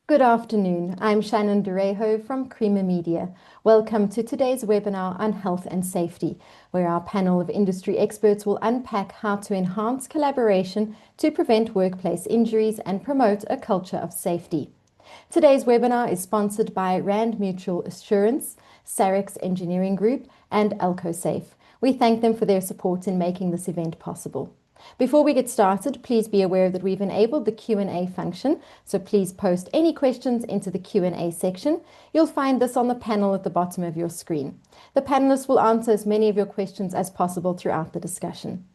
Good afternoon. I'm Shannon Durejo from Creamer Media. Welcome to today's webinar on health and safety, where our panel of industry experts will unpack how to enhance collaboration to prevent workplace injuries and promote a culture of safety. Today's webinar is sponsored by Rand Mutual Assurance, Saryx Engineering Group, and AlcoSafe. We thank them for their support in making this event possible. Before we get started, please be aware that we've enabled the Q&A function, so please post any questions into the Q&A section. You'll find this on the panel at the bottom of your screen. The panelists will answer as many of your questions as possible throughout the discussion.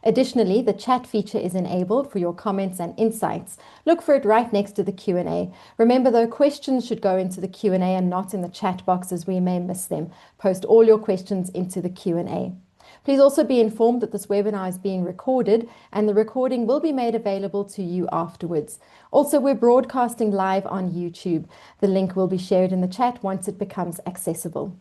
Additionally, the chat feature is enabled for your comments and insights. Look for it right next to the Q&A. Remember though, questions should go into the Q&A and not in the chat box, as we may miss them. Post all your questions into the Q&A. Please also be informed that this webinar is being recorded and the recording will be made available to you afterwards. Also, we're broadcasting live on YouTube. The link will be shared in the chat once it becomes accessible.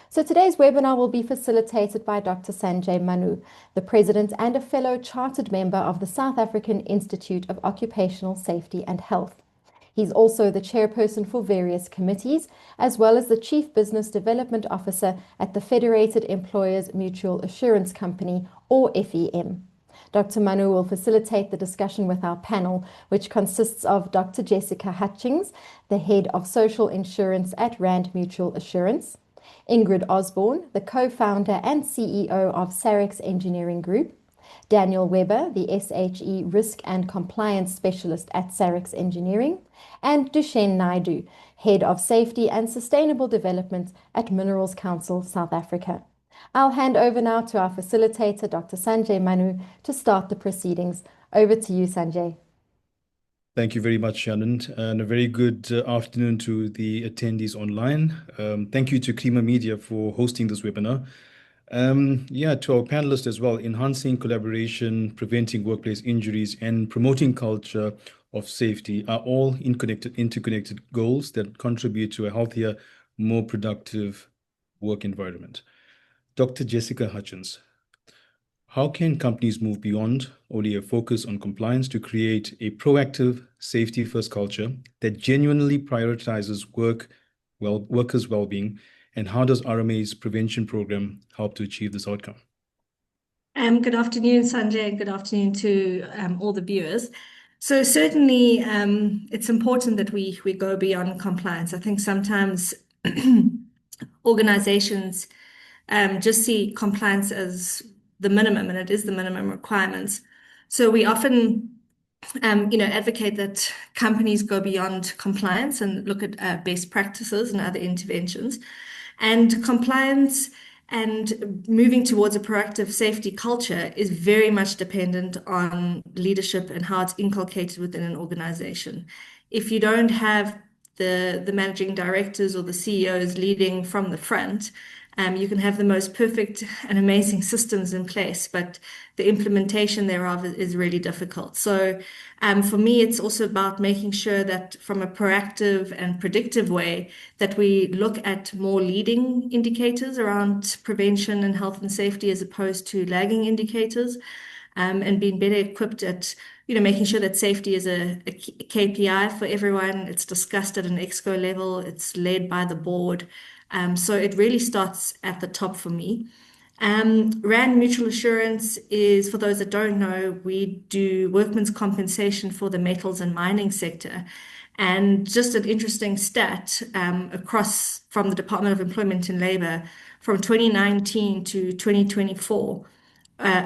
So today's webinar will be facilitated by Dr. Sanjay Manu, the President and a fellow chartered member of the South African Institute of Occupational Safety and Health. He's also the chairperson for various committees, as well as the Chief Business Development Officer at the Federated Employers Mutual Assurance Company, or FEM. Dr. Manu will facilitate the discussion with our panel, which consists of Dr. Jessica Hutchings, the Head of Social Insurance at Rand Mutual Assurance, Ingrid Osborne, the co-founder and CEO of Saryx Engineering Group, Daniel Weber, the SHE Risk and Compliance Specialist at Saryx Engineering, and Dushen Naidu, Head of Safety and Sustainable Development at Minerals Council South Africa. I'll hand over now to our facilitator, Dr. Sanjay Manu, to start the proceedings. Over to you, Sanjay. Thank you very much, Shannon, and a very good afternoon to the attendees online. Thank you to Creamer Media for hosting this webinar. To our panelists as well, enhancing collaboration, preventing workplace injuries, and promoting culture of safety are all interconnected goals that contribute to a healthier, more productive work environment. Dr. Jessica Hutchings, how can companies move beyond only a focus on compliance to create a proactive, safety-first culture that genuinely prioritizes workers' well-being? And how does RMA's prevention program help to achieve this outcome? Good afternoon, Sanjay, and good afternoon to all the viewers. So certainly, it's important that we go beyond compliance. I think sometimes organizations just see compliance as the minimum, and it is the minimum requirements. So we often advocate that companies go beyond compliance and look at best practices and other interventions. And compliance and moving towards a proactive safety culture is very much dependent on leadership and how it's inculcated within an organization. If you don't have the managing directors or the CEOs leading from the front, you can have the most perfect and amazing systems in place, but the implementation thereof is really difficult. So for me, it's also about making sure that from a proactive and predictive way, that we look at more leading indicators around prevention and health and safety as opposed to lagging indicators, and being better equipped at making sure that safety is a KPI for everyone. It's discussed at an exco level. It's led by the board. So it really starts at the top for me. Rand Mutual Assurance is, for those that don't know, we do workmen's compensation for the metals and mining sector. And just an interesting stat, across from the Department of Employment and Labor, from 2019 to 2024,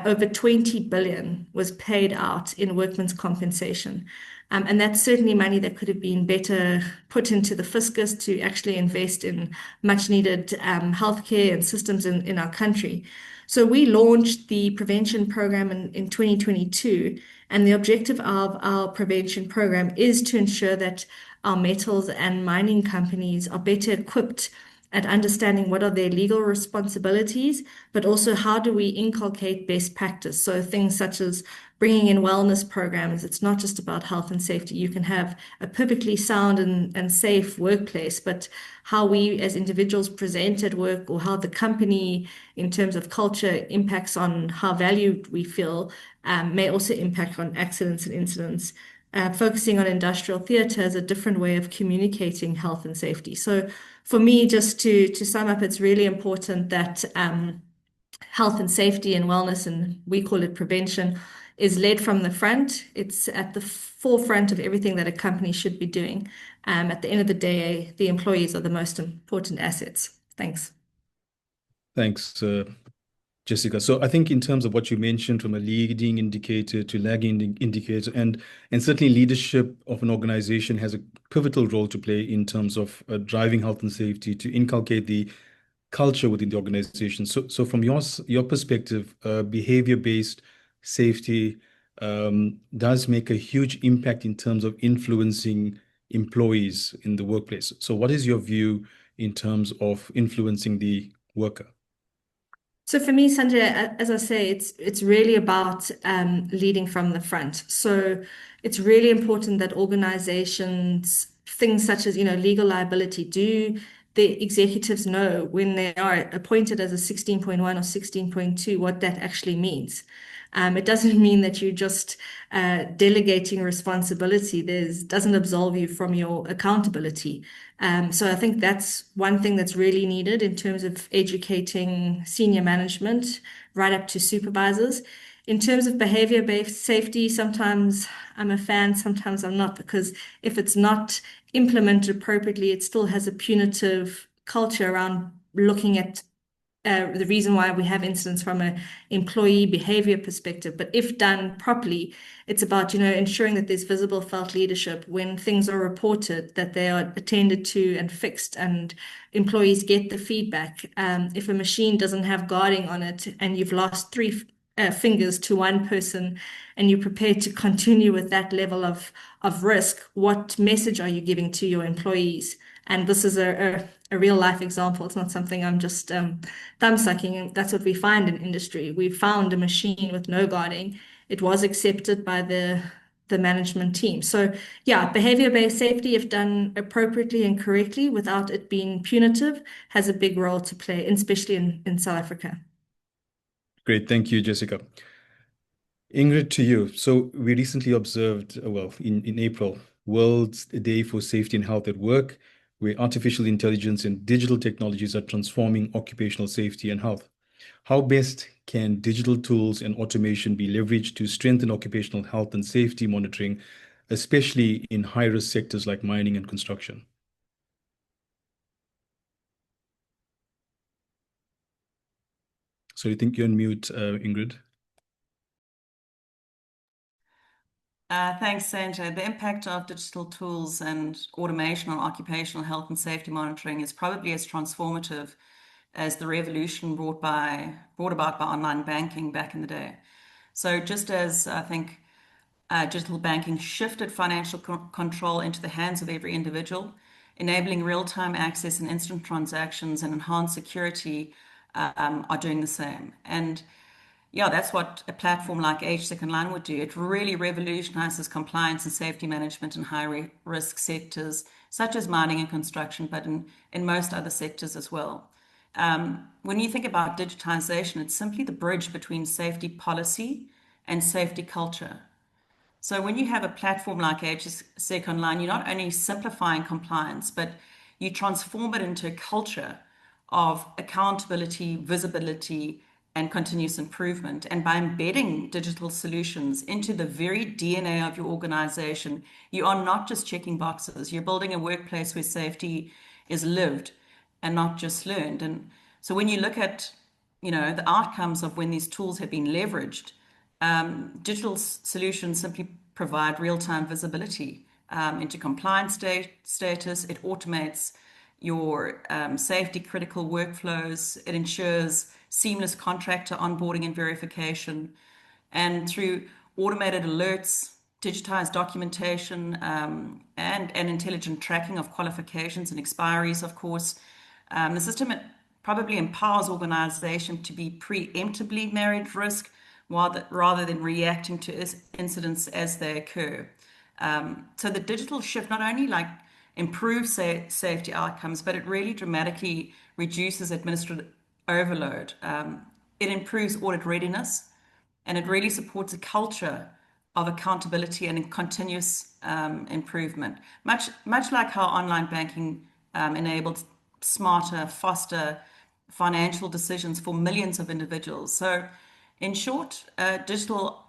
over 20 billion was paid out in workmen's compensation. And that's certainly money that could have been better put into the fiscus to actually invest in much needed healthcare and systems in our country. So we launched the prevention program in 2022, and the objective of our prevention program is to ensure that our metals and mining companies are better equipped at understanding what are their legal responsibilities, but also how do we inculcate best practice. So things such as bringing in wellness programs. It's not just about health and safety. You can have a perfectly sound and safe workplace, but how we as individuals present at work, or how the company in terms of culture impacts on how valued we feel, may also impact on accidents and incidents focusing on industrial theatre as a different way of communicating health and safety. So for me, just to sum up, it's really important that health and safety and wellness, and we call it prevention, is led from the front. It's at the forefront of everything that a company should be doing. At the end of the day, the employees are the most important assets. Thanks. Thanks, Jessica. So I think in terms of what you mentioned, from a leading indicator to lagging indicator, and certainly leadership of an organization has a pivotal role to play in terms of driving health and safety, to inculcate the culture within the organization. So from your perspective, behavior-based safety does make a huge impact in terms of influencing employees in the workplace. So what is your view in terms of influencing the worker? So for me, Sanjay, as I say, it's really about leading from the front. So it's really important that organizations, things such as, legal liability, do the executives know when they are appointed as a 16.1 or 16.2 what that actually means. It doesn't mean that you're just delegating responsibility. Doesn't absolve you from your accountability. So I think that's one thing that's really needed in terms of educating senior management right up to supervisors. In terms of behavior-based safety, sometimes I'm a fan, sometimes I'm not, because if it's not implemented appropriately, it still has a punitive culture around looking at the reason why we have incidents from an employee behavior perspective. But if done properly, it's about, ensuring that there's visible felt leadership when things are reported, that they are attended to and fixed, and employees get the feedback. If a machine doesn't have guarding on it and you've lost three fingers to one person and you're prepared to continue with that level of risk, what message are you giving to your employees? And this is a real life example. It's not something I'm just thumb sucking. And that's what we find in industry. We found a machine with no guarding. It was accepted by the management team. So yeah, behavior-based safety, if done appropriately and correctly without it being punitive, has a big role to play, especially in South Africa. Great. Thank you, Jessica. Ingrid, to you. So we recently observed, in April, World Day for Safety and Health at Work, where artificial intelligence and digital technologies are transforming occupational safety and health. How best can digital tools and automation be leveraged to strengthen occupational health and safety monitoring, especially in high-risk sectors like mining and construction? So you think you're on mute, Ingrid? Thanks, Sanjay. The impact of digital tools and automation on occupational health and safety monitoring is probably as transformative as the revolution brought about by online banking back in the day. So just as I think digital banking shifted financial control into the hands of every individual, enabling real-time access and instant transactions and enhanced security are doing the same. And yeah, that's what a platform like HSEC Online would do. It really revolutionizes compliance and safety management in high-risk sectors, such as mining and construction, but in most other sectors as well. When you think about digitization, it's simply the bridge between safety policy and safety culture. So when you have a platform like HSEC Online, you're not only simplifying compliance, but you transform it into a culture of accountability, visibility, and continuous improvement. And by embedding digital solutions into the very DNA of your organization, you are not just checking boxes. You're building a workplace where safety is lived and not just learned. And so when you look at, the outcomes of when these tools have been leveraged, digital solutions simply provide real-time visibility into compliance status. It automates your safety critical workflows. It ensures seamless contractor onboarding and verification. And through automated alerts, digitized documentation, and intelligent tracking of qualifications and expiries, of course, the system probably empowers organizations to be preemptively manage risk rather than reacting to incidents as they occur. So the digital shift not only improves safety outcomes, but it really dramatically reduces administrative overload. It improves audit readiness, and it really supports a culture accountability and continuous improvement, much like how online banking enabled smarter, faster financial decisions for millions of individuals. So, in short, digital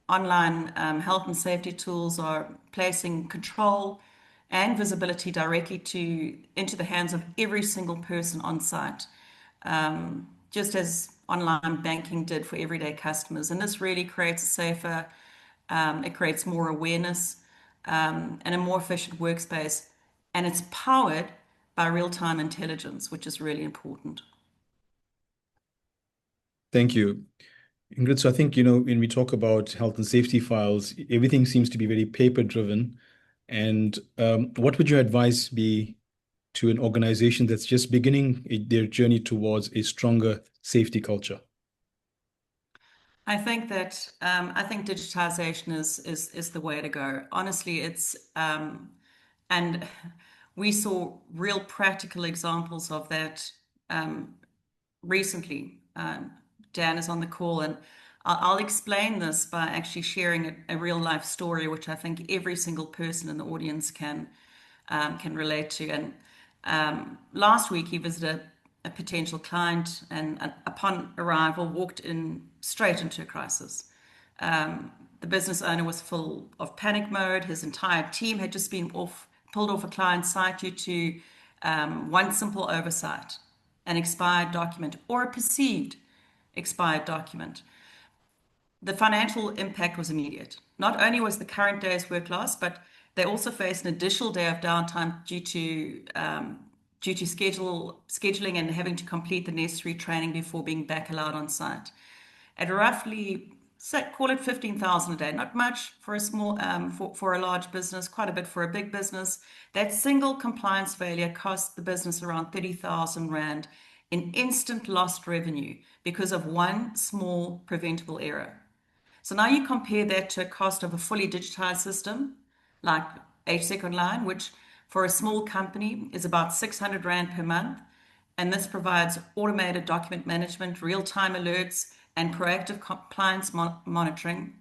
online health and safety tools are placing control and visibility directly into the hands of every single person on site, just as online banking did for everyday customers. And this really creates a safer, it creates more awareness, and a more efficient workspace. And it's powered by real-time intelligence, which is really important. Thank you, Ingrid. So I think, when we talk about health and safety files, everything seems to be very paper-driven. And what would your advice be to an organization that's just beginning their journey towards a stronger safety culture? I think digitisation is the way to go. Honestly, it's and we saw real practical examples of that recently. Dan is on the call, and I'll explain this by actually sharing a real life story, which I think every single person in the audience can relate to. And last week he visited a potential client, and upon arrival walked straight into a crisis. The business owner was full of panic mode. His entire team had just been pulled off a client site due to one simple oversight, an expired document or a perceived expired document. The financial impact was immediate. Not only was the current day's work lost, but they also faced an additional day of downtime due to scheduling and having to complete the necessary training before being back allowed on site. At roughly, call it 15,000 a day, not much for a small, for a large business, quite a bit for a big business. That single compliance failure cost the business around 30,000 Rand in instant lost revenue because of one small preventable error. So now you compare that to a cost of a fully digitized system like HSEC Online, which for a small company is about 600 Rand per month. And this provides automated document management, real-time alerts, and proactive compliance monitoring.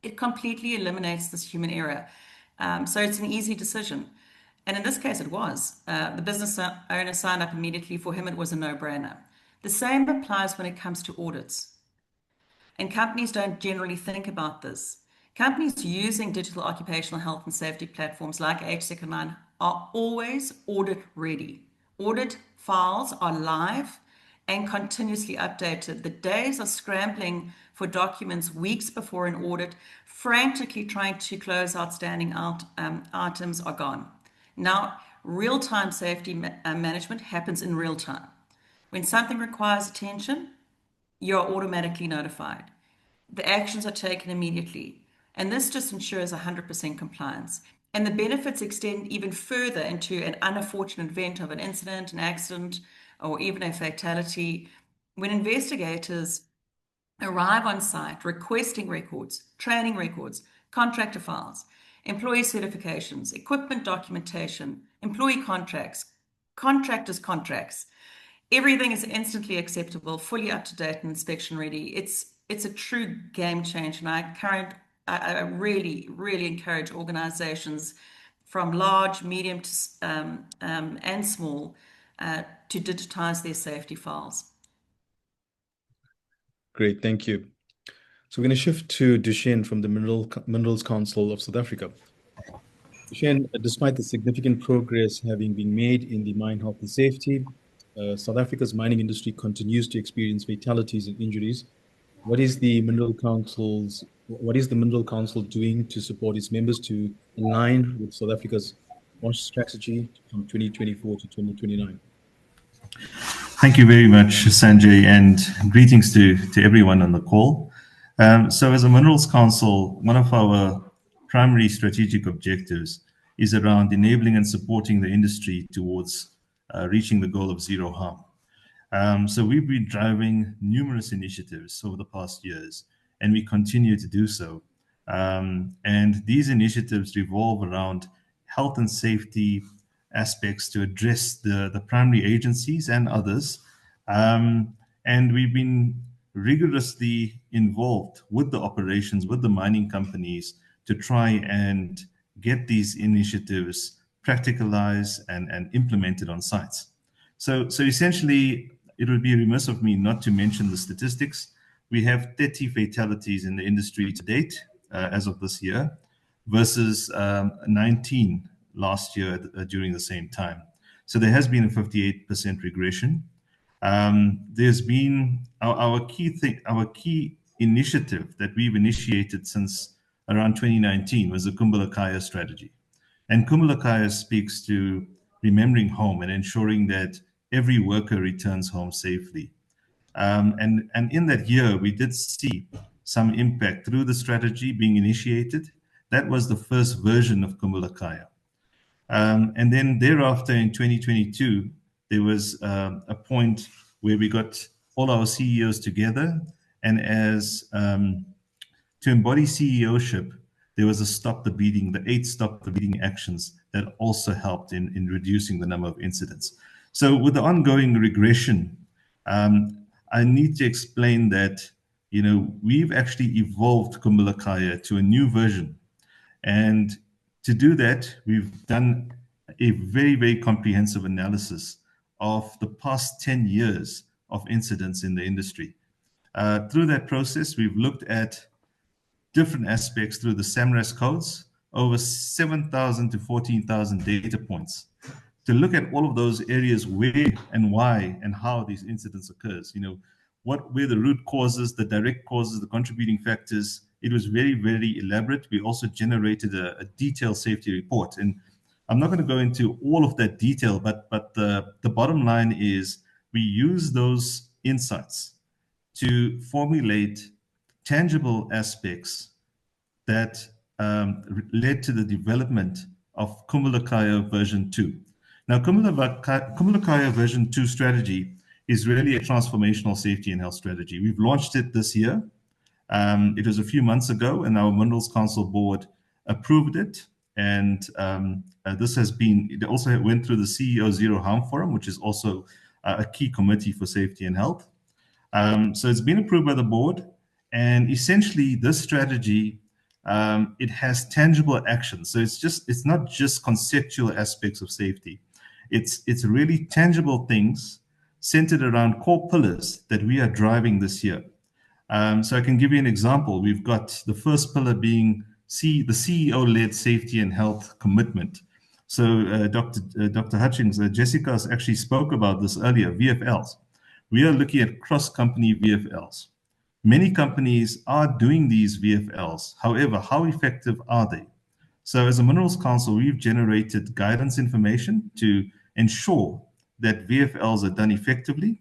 It completely eliminates this human error. So it's an easy decision. And in this case, it was. The business owner signed up immediately. For him, it was a no-brainer. The same applies when it comes to audits. And companies don't generally think about this. Companies using digital occupational health and safety platforms like HSEC Online are always audit ready. Audit files are live and continuously updated. The days of scrambling for documents weeks before an audit, frantically trying to close outstanding items are gone. Now, real-time safety management happens in real time. When something requires attention, you're automatically notified. The actions are taken immediately. And this just ensures 100% compliance. And the benefits extend even further into an unfortunate event of an incident, an accident, or even a fatality. When investigators arrive on site requesting records, training records, contractor files, employee certifications, equipment documentation, employee contracts, contractors' contracts, everything is instantly acceptable, fully up to date and inspection ready. It's a true game changer. And I really, really encourage organizations from large, medium to and small to digitize their safety files. Great, thank you. So we're going to shift to Duchenne from the Minerals Council of South Africa. Duchenne, despite the significant progress having been made in the mine health and safety, South Africa's mining industry continues to experience fatalities and injuries. What is the Mineral Council doing to support its members to align with South Africa's WASH strategy from 2024 to 2029? Thank you very much, Sanjay, and greetings to everyone on the call. So as a Minerals Council, one of our primary strategic objectives is around enabling and supporting the industry towards reaching the goal of zero harm. So we've been driving numerous initiatives over the past years, and we continue to do so. And these initiatives revolve around health and safety aspects to address the primary agencies and others. And we've been rigorously involved with the operations, with the mining companies to try and get these initiatives practicalized and implemented on sites. So essentially, it would be remiss of me not to mention the statistics. We have 30 fatalities in the industry to date as of this year versus 19 last year during the same time. So there has been a 58% regression. There's been our key initiative that we've initiated since around 2019 was the Kumbhalakaya strategy. And Kumbhalakaya speaks to remembering home and ensuring that every worker returns home safely. And in that year, we did see some impact through the strategy being initiated. That was the first version of Kumbhalakaya. And then thereafter in 2022, there was a point where we got all our CEOs together, and as to embody CEOship, there was a stop the bleeding, the 8 stop the bleeding actions that also helped in reducing the number of incidents. So with the ongoing regression, I need to explain that, you know, we've actually evolved Kumbhalakaya to a new version. And to do that, we've done a very, very comprehensive analysis of the past 10 years of incidents in the industry. Through that process, we've looked at different aspects through the SAMRAS codes, over 7,000 to 14,000 data points, to look at all of those areas where and why and how these incidents occurs. You know, what were the root causes, the direct causes, the contributing factors. It was very, very elaborate. We also generated a detailed safety report. And I'm not going to go into all of that detail, but the bottom line is we use those insights to formulate tangible aspects that led to the development of Kumbhalakaya version 2. Now, Kumbhalakaya version 2 strategy is really a transformational safety and health strategy. We've launched it this year. It was a few months ago, and our Minerals Council board approved it. And this has been, it also went through the CEO Zero Harm Forum, which is also a key committee for safety and health. So it's been approved by the board. And essentially, this strategy, it has tangible actions. So it's not just conceptual aspects of safety. It's really tangible things centered around core pillars that we are driving this year. So I can give you an example. We've got the first pillar being the CEO-led safety and health commitment. So Dr. Hutchings, Jessica actually spoke about this earlier, VFLs. We are looking at cross-company VFLs. Many companies are doing these VFLs. However, how effective are they? So as a Minerals Council, we've generated guidance information to ensure that VFLs are done effectively.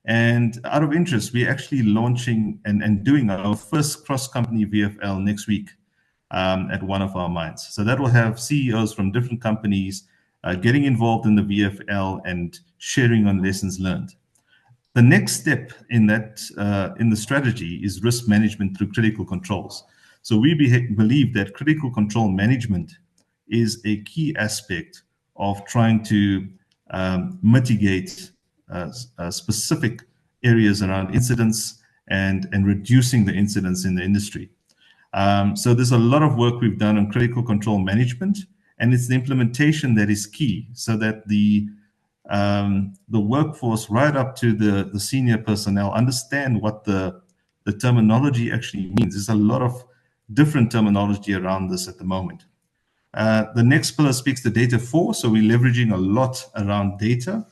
And out of interest, we're actually launching and doing our first cross-company VFL next week at one of our mines. So that will have CEOs from different companies getting involved in the VFL and sharing on lessons learned. The next step in that in the strategy is risk management through critical controls. So we believe that critical control management is a key aspect of trying to mitigate specific areas around incidents and reducing the incidents in the industry. So there's a lot of work we've done on critical control management, and it's the implementation that is key, so that the workforce right up to the senior personnel understand what the terminology actually means. There's a lot of different terminology around this at the moment. The next pillar speaks to data 4. So we're leveraging a lot around data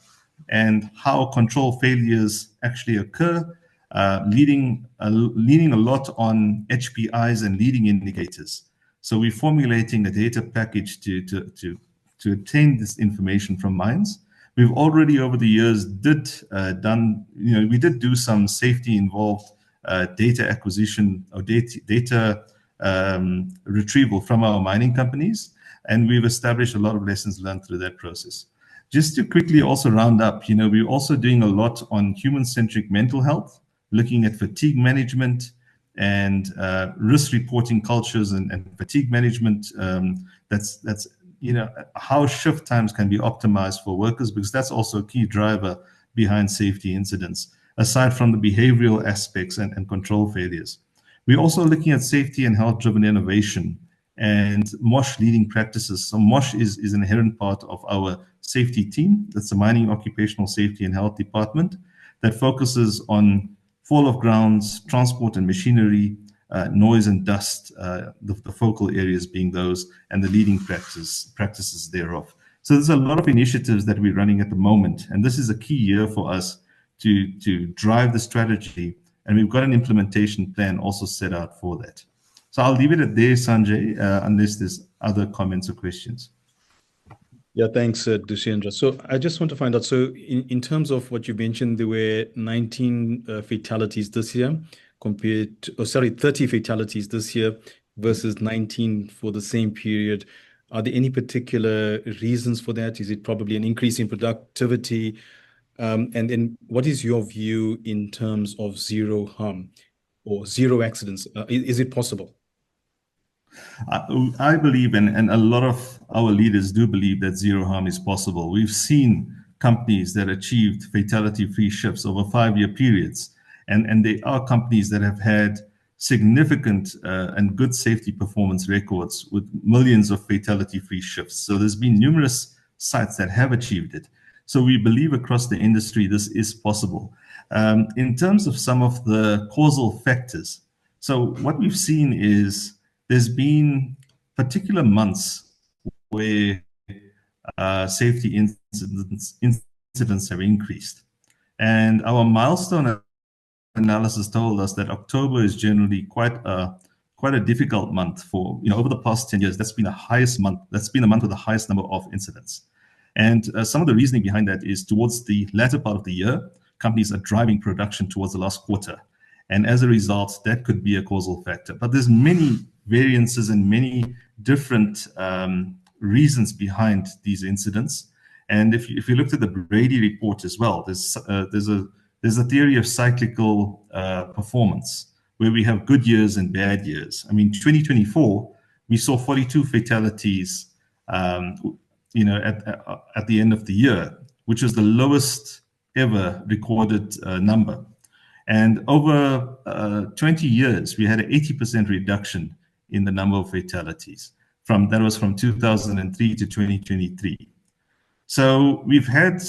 and how control failures actually occur, leaning a lot on HPIs and leading indicators. So we're formulating a data package to obtain this information from mines. We've already over the years we did do some safety involved data acquisition or data retrieval from our mining companies, and we've established a lot of lessons learned through that process. Just to quickly also round up, we're also doing a lot on human-centric mental health, looking at fatigue management and risk reporting cultures and fatigue management. That's how shift times can be optimized for workers, because that's also a key driver behind safety incidents. aside from the behavioral aspects and control failures. We're also looking at safety and health-driven innovation and MOSH leading practices. So MOSH is an inherent part of our safety team. That's the Mining Occupational Safety and Health Department that focuses on fall of grounds, transport and machinery, noise and dust, the focal areas being those, and the leading practices thereof. So there's a lot of initiatives that we're running at the moment, and this is a key year for us to drive the strategy, and we've got an implementation plan also set out for that. So I'll leave it at there, Sanjay, unless there's other comments or questions. Yeah, thanks, Dushendra. So I just want to find out, so in terms of what you mentioned, there were 19 fatalities this year compared to, 30 fatalities this year versus 19 for the same period. Are there any particular reasons for that? Is it probably an increase in productivity? And then what is your view in terms of zero harm or zero accidents? Is it possible? I believe, and a lot of our leaders do believe, that zero harm is possible. We've seen companies that achieved fatality-free shifts over 5-year periods, and there are companies that have had significant and good safety performance records with millions of fatality-free shifts. So there's been numerous sites that have achieved it. So we believe across the industry this is possible. In terms of some of the causal factors, so what we've seen is there's been particular months where safety incidents have increased. And our milestone analysis told us that October is generally quite a difficult month for, over the past 10 years, that's been the highest month. That's been the month with the highest number of incidents. And some of the reasoning behind that is towards the latter part of the year, companies are driving production towards the last quarter. And as a result, that could be a causal factor. But there's many variances and many different reasons behind these incidents. And if you looked at the Brady report as well, there's a theory of cyclical performance where we have good years and bad years. I mean, 2024, we saw 42 fatalities, at the end of the year, which was the lowest ever recorded number. And over 20 years, we had an 80% reduction in the number of fatalities. That was from 2003 to 2023. So we've had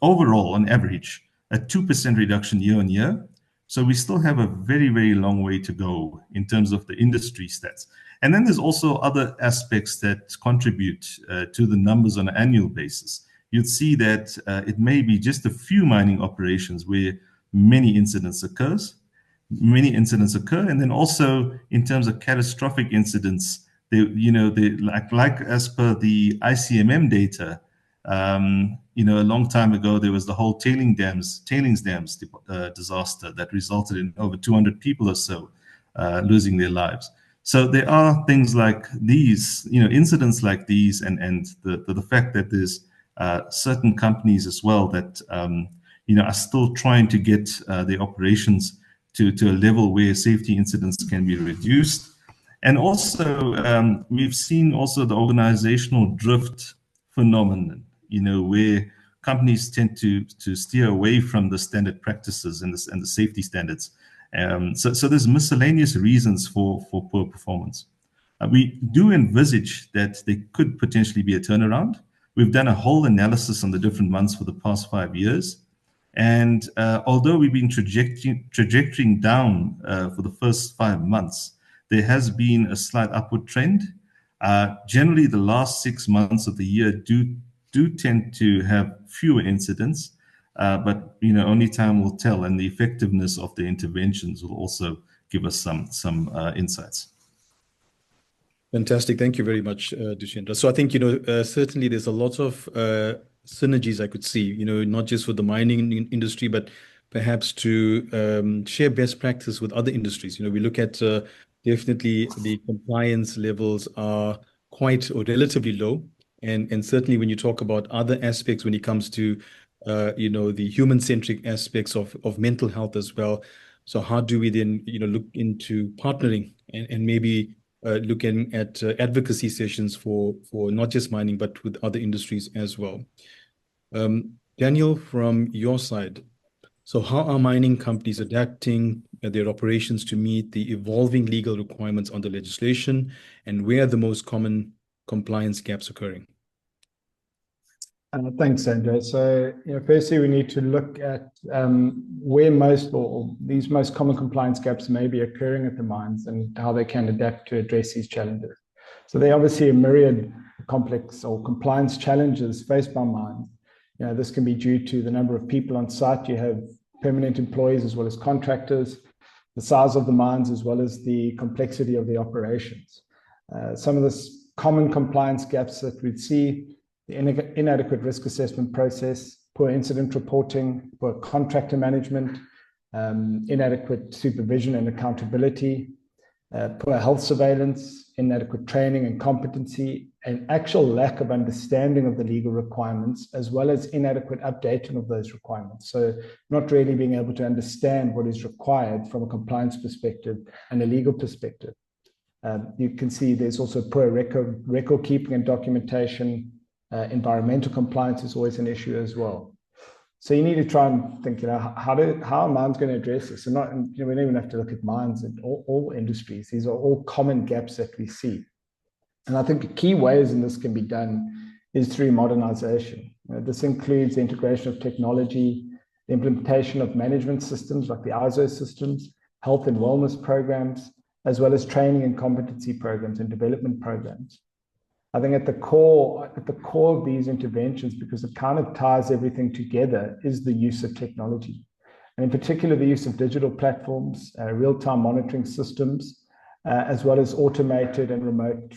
overall, on average, a 2% reduction year on year. So we still have a very, very long way to go in terms of the industry stats. And then there's also other aspects that contribute to the numbers on an annual basis. You'd see that it may be just a few mining operations where many incidents occur. And then also in terms of catastrophic incidents, like as per the ICMM data, a long time ago, there was the whole tailings dams disaster that resulted in over 200 people or so losing their lives. So there are things like these, incidents like these, and the fact that there's certain companies as well that are still trying to get their operations to a level where safety incidents can be reduced. And also, we've seen also the organizational drift phenomenon, where companies tend to steer away from the standard practices and the safety standards. So there's miscellaneous reasons for poor performance. We do envisage that there could potentially be a turnaround. We've done a whole analysis on the different months for the past 5 years. And although we've been trajectorying down for the first 5 months, there has been a slight upward trend. Generally, the last 6 months of the year do tend to have fewer incidents, but only time will tell, and the effectiveness of the interventions will also give us some insights. Fantastic. Thank you very much, Dushendra. So I think, certainly there's a lot of synergies I could see, not just for the mining industry, but perhaps to share best practice with other industries. We look at definitely the compliance levels are quite or relatively low. And certainly when you talk about other aspects, when it comes to, the human-centric aspects of mental health as well. So how do we then, look into partnering and maybe looking at advocacy sessions for not just mining, but with other industries as well. Daniel, from your side, So how are mining companies adapting their operations to meet the evolving legal requirements under legislation, and where are the most common compliance gaps occurring? Thanks, Sanjay. So, firstly, we need to look at where most or these most common compliance gaps may be occurring at the mines and how they can adapt to address these challenges. So there are obviously a myriad complex or compliance challenges faced by mines. This can be due to the number of people on site. You have permanent employees as well as contractors, the size of the mines, as well as the complexity of the operations. Some of the common compliance gaps that we'd see: the inadequate risk assessment process, poor incident reporting, poor contractor management, inadequate supervision and accountability, poor health surveillance, inadequate training and competency, and actual lack of understanding of the legal requirements, as well as inadequate updating of those requirements. So not really being able to understand what is required from a compliance perspective and a legal perspective. You can see there's also poor record keeping and documentation. Environmental compliance is always an issue as well. So you need to try and think, how are mines going to address this? And we don't even have to look at mines in all industries. These are all common gaps that we see. And I think the key ways in this can be done is through modernization. This includes the integration of technology, the implementation of management systems like the ISO systems, health and wellness programs, as well as training and competency programs and development programs. I think at the core of these interventions, because it kind of ties everything together, is the use of technology. And in particular, the use of digital platforms, real-time monitoring systems, as well as automated and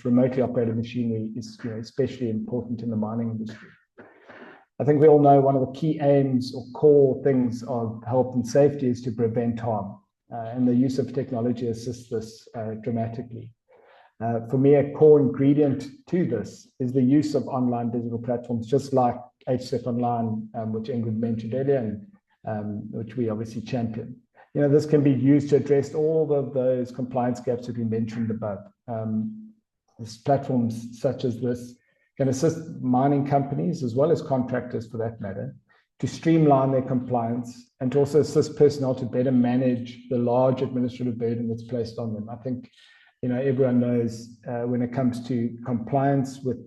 remotely operated machinery is especially important in the mining industry. I think we all know one of the key aims or core things of health and safety is to prevent harm. And the use of technology assists this dramatically. For me, a core ingredient to this is the use of online digital platforms, just like HSEC Online, which Ingrid mentioned earlier, and which we obviously champion. This can be used to address all of those compliance gaps that we mentioned above. Platforms such as this can assist mining companies, as well as contractors for that matter, to streamline their compliance and to also assist personnel to better manage the large administrative burden that's placed on them. I think everyone knows when it comes to compliance with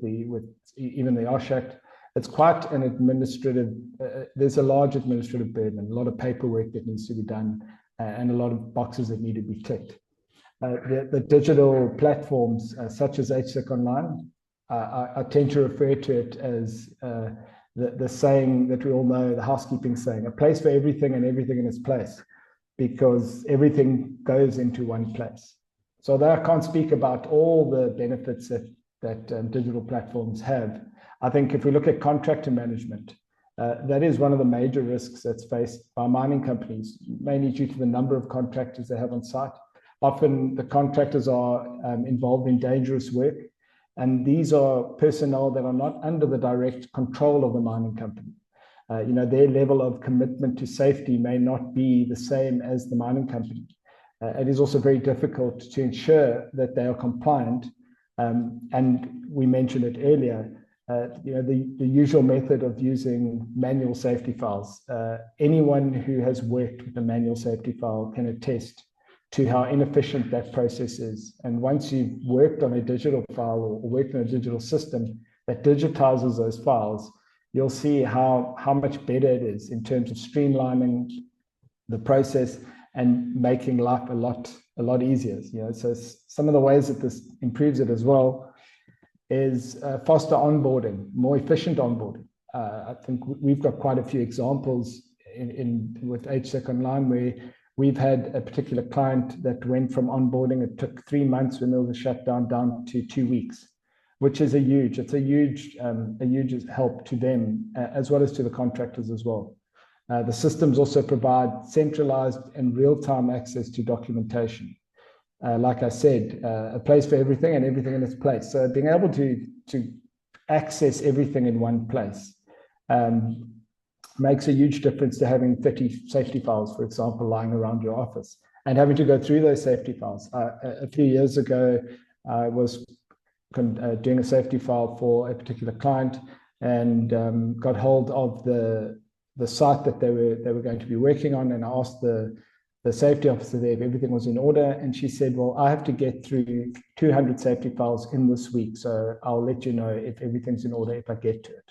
even the OSH Act, it's quite an administrative, there's a large administrative burden, a lot of paperwork that needs to be done, and a lot of boxes that need to be ticked. The digital platforms such as HSEC Online, I tend to refer to it as the saying that we all know, the housekeeping saying, a place for everything and everything in its place, because everything goes into one place. So although I can't speak about all the benefits that digital platforms have, I think if we look at contractor management, that is one of the major risks that's faced by mining companies, mainly due to the number of contractors they have on site. Often the contractors are involved in dangerous work, and these are personnel that are not under the direct control of the mining company. Their level of commitment to safety may not be the same as the mining company. It is also very difficult to ensure that they are compliant. And we mentioned it earlier, the usual method of using manual safety files. Anyone who has worked with a manual safety file can attest to how inefficient that process is. And once you've worked on a digital file or worked on a digital system that digitizes those files, you'll see how much better it is in terms of streamlining the process and making life a lot easier. So some of the ways that this improves it as well is faster onboarding, more efficient onboarding. I think we've got quite a few examples with HSEC Online where we've had a particular client that went from onboarding. It took 3 months when there was a shutdown down to 2 weeks, which is a huge help to them as well as to the contractors as well. The systems also provide centralized and real-time access to documentation. Like I said, a place for everything and everything in its place. So being able to access everything in one place makes a huge difference to having 30 safety files, for example, lying around your office and having to go through those safety files. A few years ago, I was doing a safety file for a particular client and got hold of the the site that they were going to be working on, and I asked the safety officer there if everything was in order, and she said, well, I have to get through 200 safety files in this week, so I'll let you know if everything's in order if I get to it.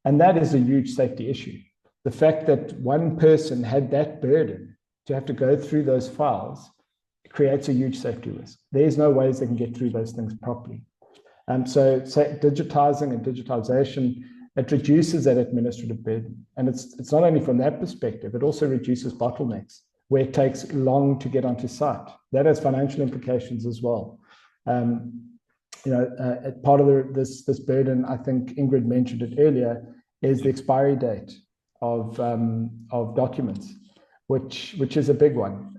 And that is a huge safety issue. The fact that one person had that burden to have to go through those files creates a huge safety risk. There's no ways they can get through those things properly. So digitizing and digitization, it reduces that administrative burden. And it's not only from that perspective, it also reduces bottlenecks where it takes long to get onto site. That has financial implications as well. Part of this burden, I think Ingrid mentioned it earlier, is the expiry date of documents, which is a big one.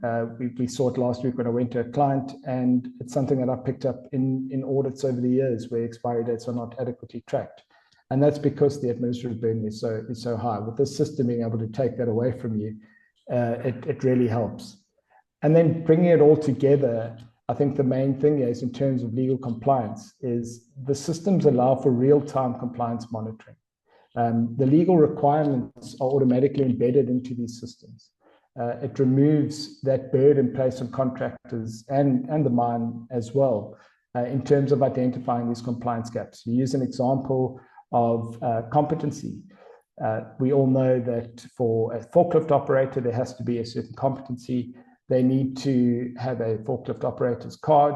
We saw it last week when I went to a client, and it's something that I picked up in audits over the years where expiry dates are not adequately tracked. And that's because the administrative burden is so high. With this system being able to take that away from you, it really helps. And then bringing it all together, I think the main thing is, in terms of legal compliance, is the systems allow for real-time compliance monitoring. The legal requirements are automatically embedded into these systems. It removes that burden placed on contractors and the mine as well, in terms of identifying these compliance gaps. You use an example of competency. We all know that for a forklift operator, there has to be a certain competency. They need to have a forklift operator's card,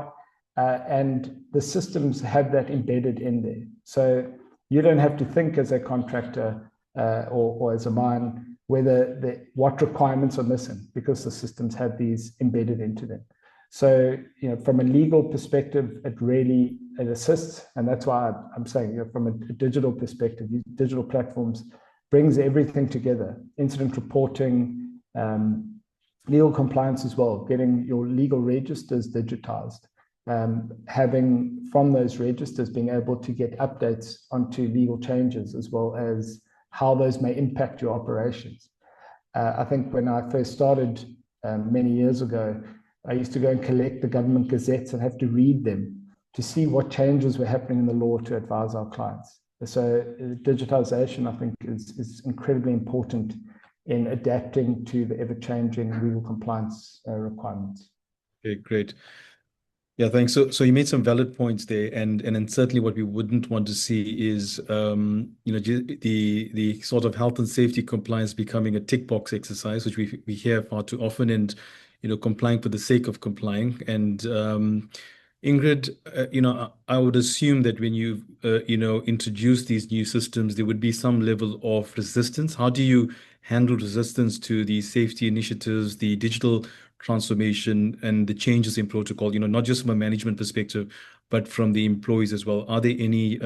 and the systems have that embedded in there. So you don't have to think as a contractor or as a mine what requirements are missing, because the systems have these embedded into them. So, from a legal perspective, it assists, and that's why I'm saying, from a digital perspective, digital platforms brings everything together: incident reporting, legal compliance as well, getting your legal registers digitized, having from those registers being able to get updates onto legal changes, as well as how those may impact your operations. I think when I first started many years ago, I used to go and collect the government gazettes and have to read them to see what changes were happening in the law to advise our clients. So digitization, I think, is incredibly important in adapting to the ever-changing legal compliance requirements. Okay, great. Yeah, thanks. So you made some valid points there, and certainly what we wouldn't want to see is the sort of health and safety compliance becoming a tick box exercise, which we hear far too often, and complying for the sake of complying. And Ingrid, I would assume that when you introduce these new systems, there would be some level of resistance. How do you handle resistance to the safety initiatives, the digital transformation, and the changes in protocol, not just from a management perspective, but from the employees as well? Are there any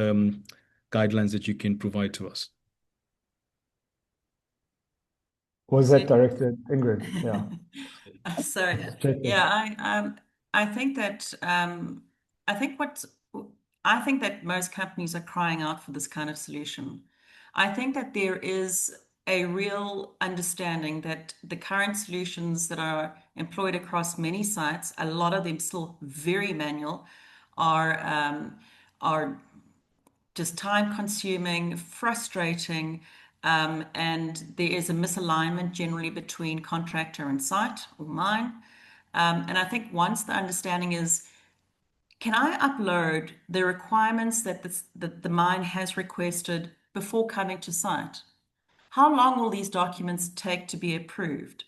guidelines that you can provide to us? Was that directed, Ingrid? Yeah. So yeah, I think that most companies are crying out for this kind of solution. I think that there is a real understanding that the current solutions that are employed across many sites, a lot of them still very manual, are just time consuming, frustrating, and there is a misalignment generally between contractor and site or mine. And I think once the understanding is, can I upload the requirements that the mine has requested before coming to site? How long will these documents take to be approved?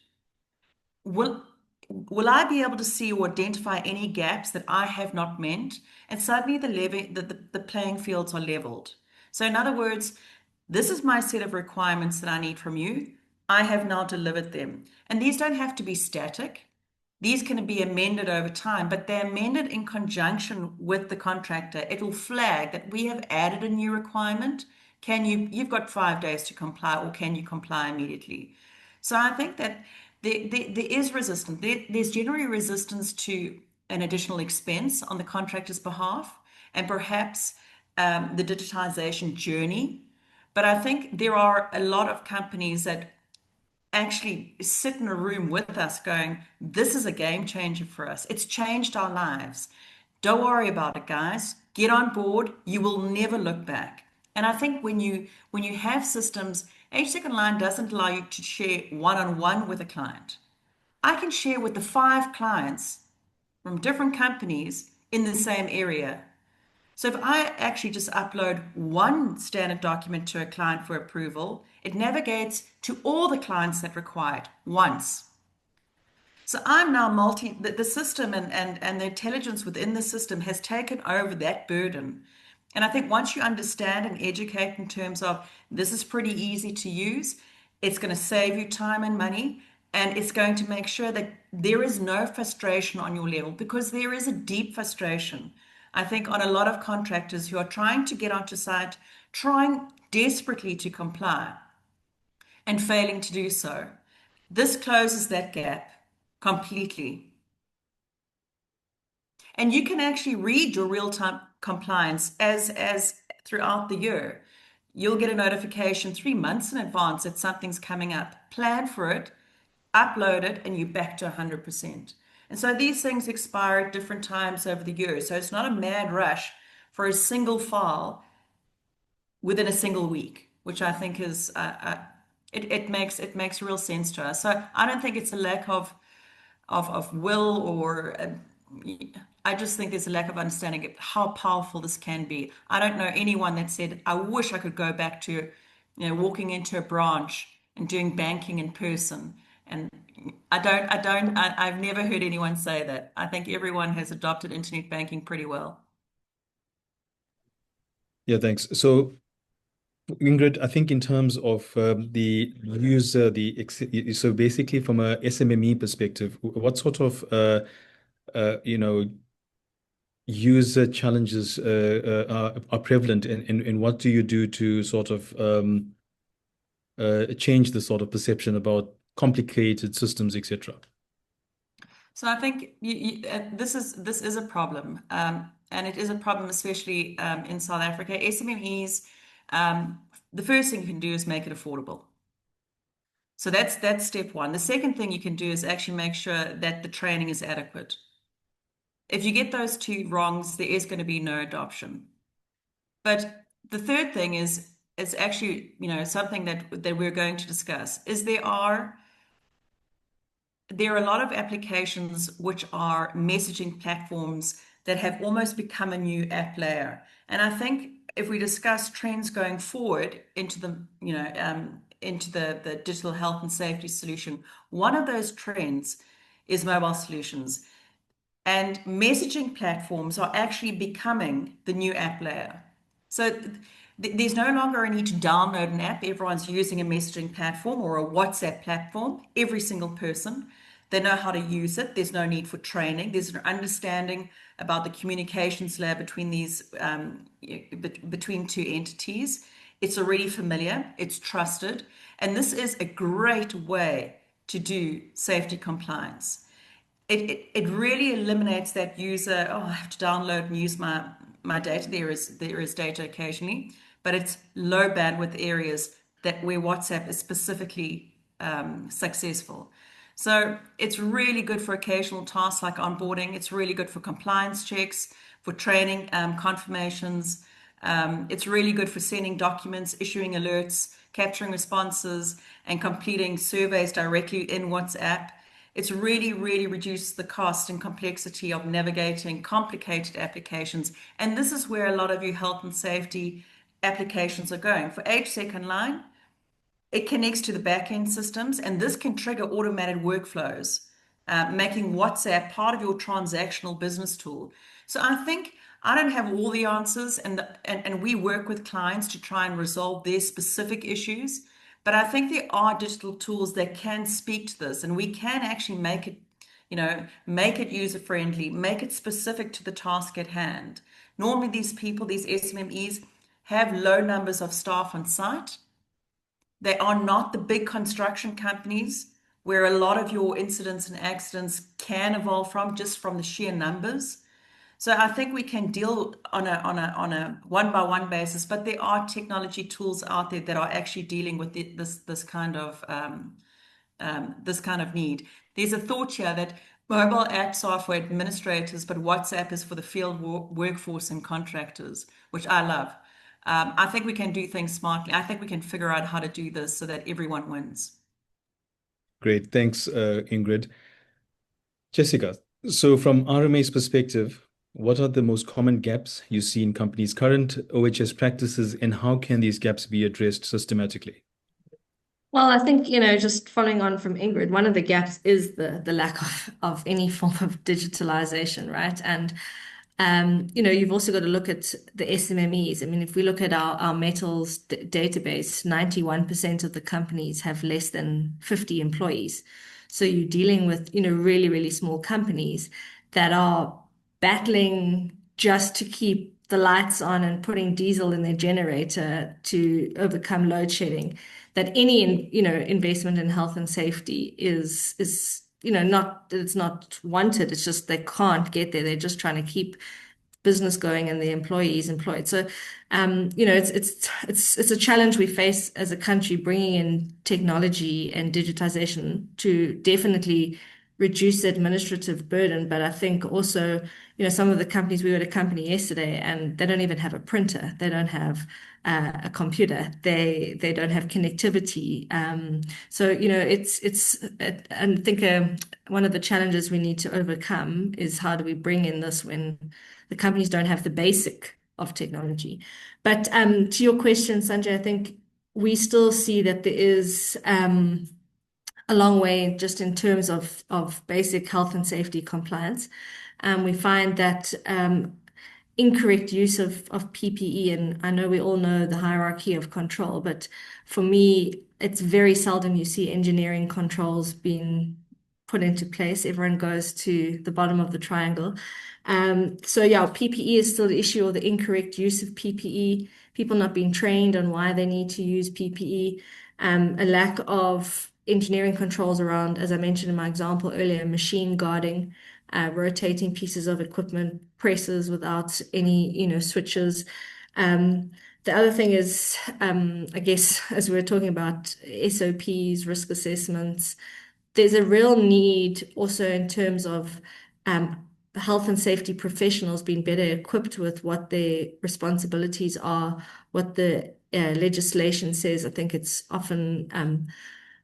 Will I be able to see or identify any gaps that I have not met? And suddenly the playing fields are leveled. So in other words, this is my set of requirements that I need from you. I have now delivered them. And these don't have to be static. These can be amended over time, but they're amended in conjunction with the contractor. It will flag that we have added a new requirement. You've got 5 days to comply, or can you comply immediately? So I think that there is resistance. There's generally resistance to an additional expense on the contractor's behalf, and perhaps the digitization journey. But I think there are a lot of companies that actually sit in a room with us going, this is a game changer for us. It's changed our lives. Don't worry about it, guys. Get on board. You will never look back. And I think when you have systems HSEC Online doesn't allow you to share one-on-one with a client. I can share with the 5 clients from different companies in the same area. So if I actually just upload one standard document to a client for approval, it navigates to all the clients that require it once. So I'm now the system and the intelligence within the system has taken over that burden. And I think once you understand and educate in terms of this is pretty easy to use, it's going to save you time and money, and it's going to make sure that there is no frustration on your level, because there is a deep frustration, I think, on a lot of contractors who are trying to get onto site, trying desperately to comply and failing to do so. This closes that gap completely. And you can actually read your real-time compliance as throughout the year. You'll get a notification 3 months in advance that something's coming up. Plan for it, upload it, and you're back to 100%. And so these things expire at different times over the year. So it's not a mad rush for a single file within a single week, which I think is it makes real sense to us. So I don't think it's a lack of will, or I just think there's a lack of understanding of how powerful this can be. I don't know anyone that said, I wish I could go back to, walking into a branch and doing banking in person. And I've never heard anyone say that. I think everyone has adopted internet banking pretty well. Yeah, thanks. So Ingrid, I think in terms of the user, so basically from a SMME perspective, what sort of user challenges are prevalent, and what do you do to sort of change the sort of perception about complicated systems, etc.? So I think this is a problem, and it is a problem especially in South Africa. SMMEs, the first thing you can do is make it affordable. So that's step one. The second thing you can do is actually make sure that the training is adequate. If you get those 2 wrongs, there is going to be no adoption. But the third thing is actually, something that we're going to discuss, is there are a lot of applications which are messaging platforms that have almost become a new app layer. And I think if we discuss trends going forward into the digital health and safety solution, one of those trends is mobile solutions. And messaging platforms are actually becoming the new app layer. So there's no longer a need to download an app. Everyone's using a messaging platform or a WhatsApp platform, every single person. They know how to use it. There's no need for training. There's an understanding about the communications layer between between 2 entities. It's already familiar. It's trusted. And this is a great way to do safety compliance. It really eliminates that user, I have to download and use my data. There is data occasionally, but it's low bandwidth areas where WhatsApp is specifically successful. So it's really good for occasional tasks like onboarding. It's really good for compliance checks, for training confirmations. It's really good for sending documents, issuing alerts, capturing responses, and completing surveys directly in WhatsApp. It's really, really reduced the cost and complexity of navigating complicated applications. And this is where a lot of your health and safety applications are going. For HSEC Online, it connects to the back-end systems, and this can trigger automated workflows, making WhatsApp part of your transactional business tool. So I think I don't have all the answers, and we work with clients to try and resolve their specific issues. But I think there are digital tools that can speak to this, and we can actually make it user-friendly, make it specific to the task at hand. Normally, these SMMEs, have low numbers of staff on site. They are not the big construction companies where a lot of your incidents and accidents can evolve just from the sheer numbers. So I think we can deal on a one-by-one basis, but there are technology tools out there that are actually dealing with this kind of need. There's a thought here that mobile apps are for administrators, but WhatsApp is for the field workforce and contractors, which I love. I think we can do things smartly. I think we can figure out how to do this so that everyone wins. Great. Thanks, Ingrid. Jessica, so from RMA's perspective, what are the most common gaps you see in companies' current OHS practices, and how can these gaps be addressed systematically? Well, I think, just following on from Ingrid, one of the gaps is the lack of any form of digitalization, right? And you've also got to look at the SMMEs. I mean, if we look at our metals database, 91% of the companies have less than 50 employees. So you're dealing with, really, really small companies that are battling just to keep the lights on and putting diesel in their generator to overcome load shedding. That any, investment in health and safety is not that it's not wanted. It's just they can't get there. They're just trying to keep business going and the employees employed. So, it's a challenge we face as a country, bringing in technology and digitization to definitely reduce the administrative burden. But I think also, some of the companies, we were at a company yesterday and they don't even have a printer. They don't have a computer. They don't have connectivity. So, I think one of the challenges we need to overcome is how do we bring in this when the companies don't have the basic of technology. But to your question, Sanjay, I think we still see that there is a long way just in terms of basic health and safety compliance. We find that incorrect use of PPE, and I know we all know the hierarchy of control, but for me, it's very seldom you see engineering controls being put into place. Everyone goes to the bottom of the triangle. So yeah, PPE is still the issue, or the incorrect use of PPE, people not being trained on why they need to use PPE, a lack of engineering controls around, as I mentioned in my example earlier, machine guarding, rotating pieces of equipment, presses without any, switches. The other thing is, I guess, as we were talking about SOPs, risk assessments, there's a real need also in terms of health and safety professionals being better equipped with what their responsibilities are, what the legislation says. I think it's often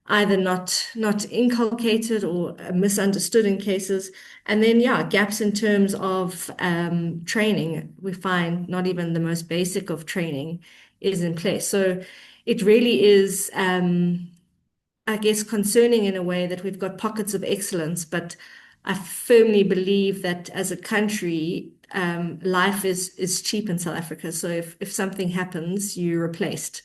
either not inculcated or misunderstood in cases. And then, yeah, gaps in terms of training. We find not even the most basic of training is in place. So it really is, I guess, concerning in a way that we've got pockets of excellence, but I firmly believe that as a country, life is cheap in South Africa. So if something happens, you're replaced,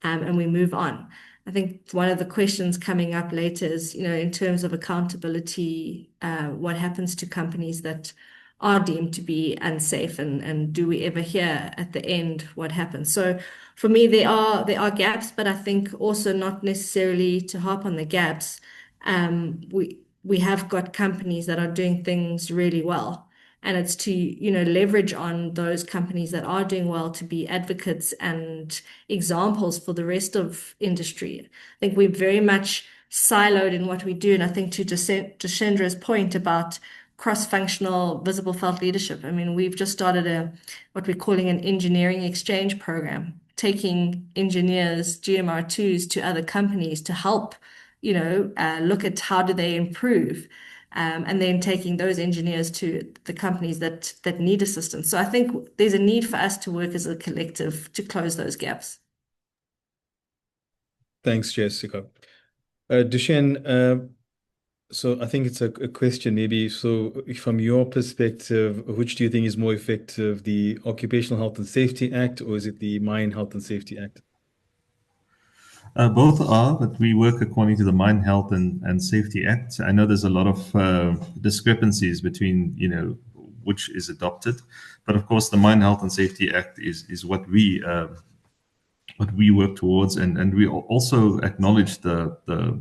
and we move on. I think one of the questions coming up later is, in terms of accountability, what happens to companies that are deemed to be unsafe, and do we ever hear at the end what happens? So for me, there are gaps, but I think also not necessarily to harp on the gaps. We have got companies that are doing things really well, and it's to leverage on those companies that are doing well to be advocates and examples for the rest of industry. I think we're very much siloed in what we do, and I think to Jashendra's point about cross-functional visible felt leadership, I mean, we've just started what we're calling an engineering exchange program, taking engineers, GMR2s, to other companies to help look at how do they improve, and then taking those engineers to the companies that need assistance. So I think there's a need for us to work as a collective to close those gaps. Thanks, Jessica. Dushen, so I think it's a question maybe. So from your perspective, which do you think is more effective, the Occupational Health and Safety Act, or is it the Mine Health and Safety Act? Both are, but we work according to the Mine Health and Safety Act. I know there's a lot of discrepancies between, which is adopted, but of course the Mine Health and Safety Act is what we work towards, and we also acknowledge the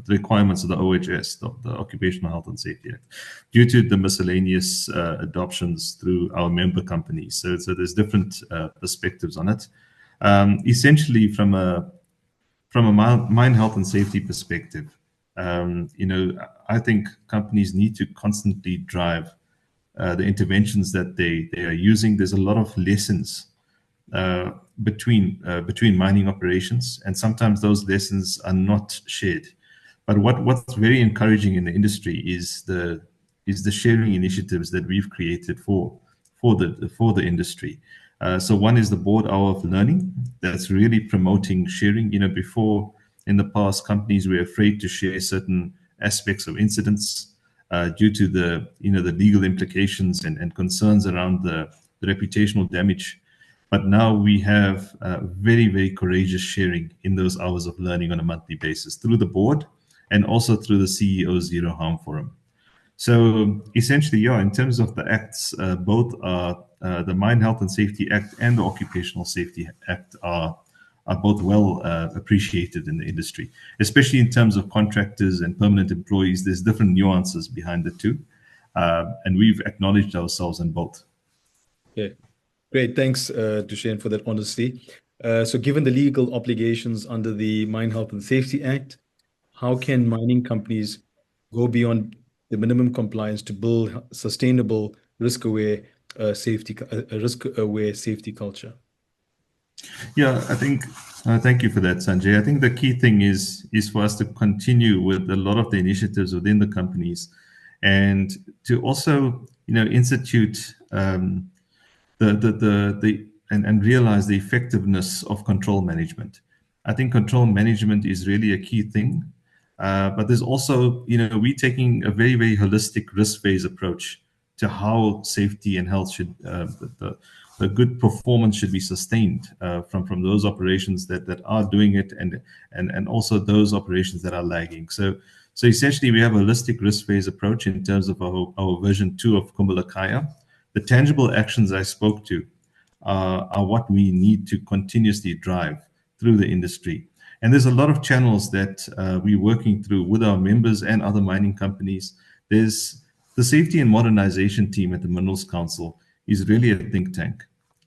requirements of the OHS, the Occupational Health and Safety Act, due to the miscellaneous adoptions through our member companies. So there's different perspectives on it. Essentially, from a mine health and safety perspective, I think companies need to constantly drive the interventions that they are using. There's a lot of lessons between mining operations, and sometimes those lessons are not shared. But what's very encouraging in the industry is the sharing initiatives that we've created for the industry. So one is the board hour of learning that's really promoting sharing. Before, in the past, companies were afraid to share certain aspects of incidents due to the legal implications and concerns around the reputational damage. But now we have very, very courageous sharing in those hours of learning on a monthly basis through the board and also through the CEO Zero Harm Forum. So essentially, in terms of the acts, both the Mine Health and Safety Act and the Occupational Safety Act are both well appreciated in the industry, especially in terms of contractors and permanent employees. There's different nuances behind the two, and we've acknowledged ourselves in both. Okay, great. Thanks to Shane for that honesty. So given the legal obligations under the Mine Health and Safety Act, how can mining companies go beyond the minimum compliance to build sustainable risk-aware safety culture? Yeah, I think, thank you for that, Sanjay. I think the key thing is for us to continue with a lot of the initiatives within the companies and to also, institute and realize the effectiveness of control management. I think control management is really a key thing. But there's also, we're taking a very, very holistic risk-based approach to how safety and health should, the good performance should be sustained from those operations that are doing it and also those operations that are lagging. So essentially, we have a holistic risk-based approach in terms of our version 2 of Kumbalakaya. The tangible actions I spoke to are what we need to continuously drive through the industry. And there's a lot of channels that we're working through with our members and other mining companies. There's the Safety and Modernization team at the Minerals Council is really a think tank.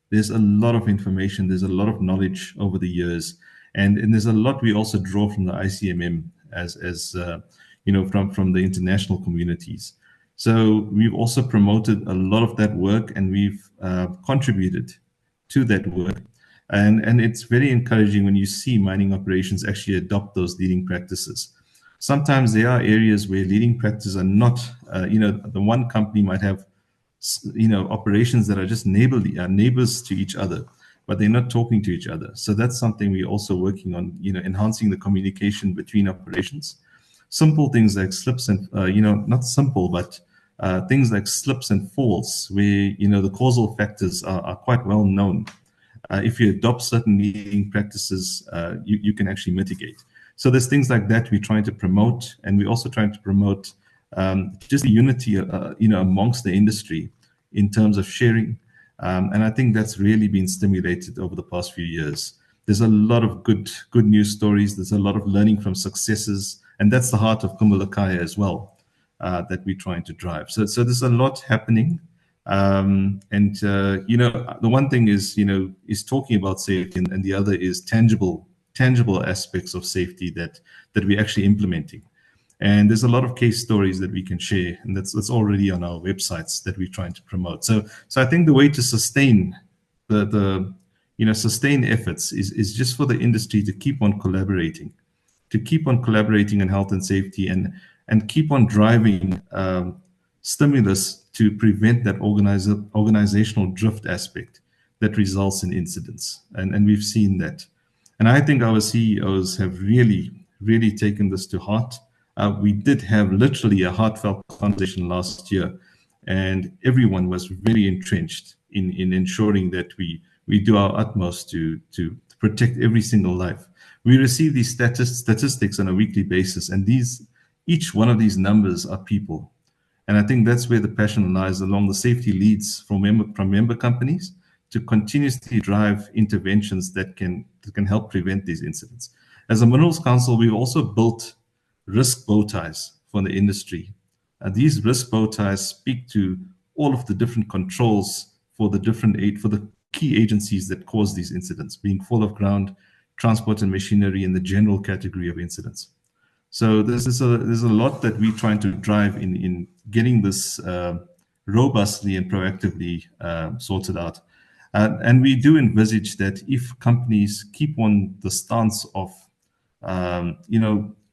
There's a lot of information. There's a lot of knowledge over the years. And there's a lot we also draw from the ICMM from the international communities. So we've also promoted a lot of that work and we've contributed to that work. And it's very encouraging when you see mining operations actually adopt those leading practices. Sometimes there are areas where leading practices are not, the one company might have, operations that are just neighbors to each other, but they're not talking to each other. So that's something we're also working on, enhancing the communication between operations. Simple things like slips and, not simple, but things like slips and falls where, the causal factors are quite well known. If you adopt certain leading practices, you can actually mitigate. So there's things like that we're trying to promote, and we're also trying to promote just the unity, amongst the industry in terms of sharing. And I think that's really been stimulated over the past few years. There's a lot of good news stories. There's a lot of learning from successes, and that's the heart of Kumbalakaya as well, that we're trying to drive. So there's a lot happening. The one thing is talking about safety, and the other is tangible aspects of safety that we're actually implementing. And there's a lot of case stories that we can share, and that's already on our websites that we're trying to promote. So I think the way to sustain sustain efforts is just for the industry to keep on collaborating in health and safety and keep on driving stimulus to prevent that organizational drift aspect that results in incidents. And we've seen that. And I think our CEOs have really, really taken this to heart. We did have literally a heartfelt conversation last year, and everyone was very entrenched in ensuring that we do our utmost to protect every single life. We receive these statistics on a weekly basis, and each one of these numbers are people. And I think that's where the passion lies along the safety leads from member companies to continuously drive interventions that can help prevent these incidents. As a Minerals Council, we've also built risk bow ties for the industry. These risk bow ties speak to all of the different controls for the key agencies that cause these incidents, being fall of ground, transport and machinery, and the general category of incidents. So there's a lot that we're trying to drive in getting this robustly and proactively sorted out. And we do envisage that if companies keep on the stance of,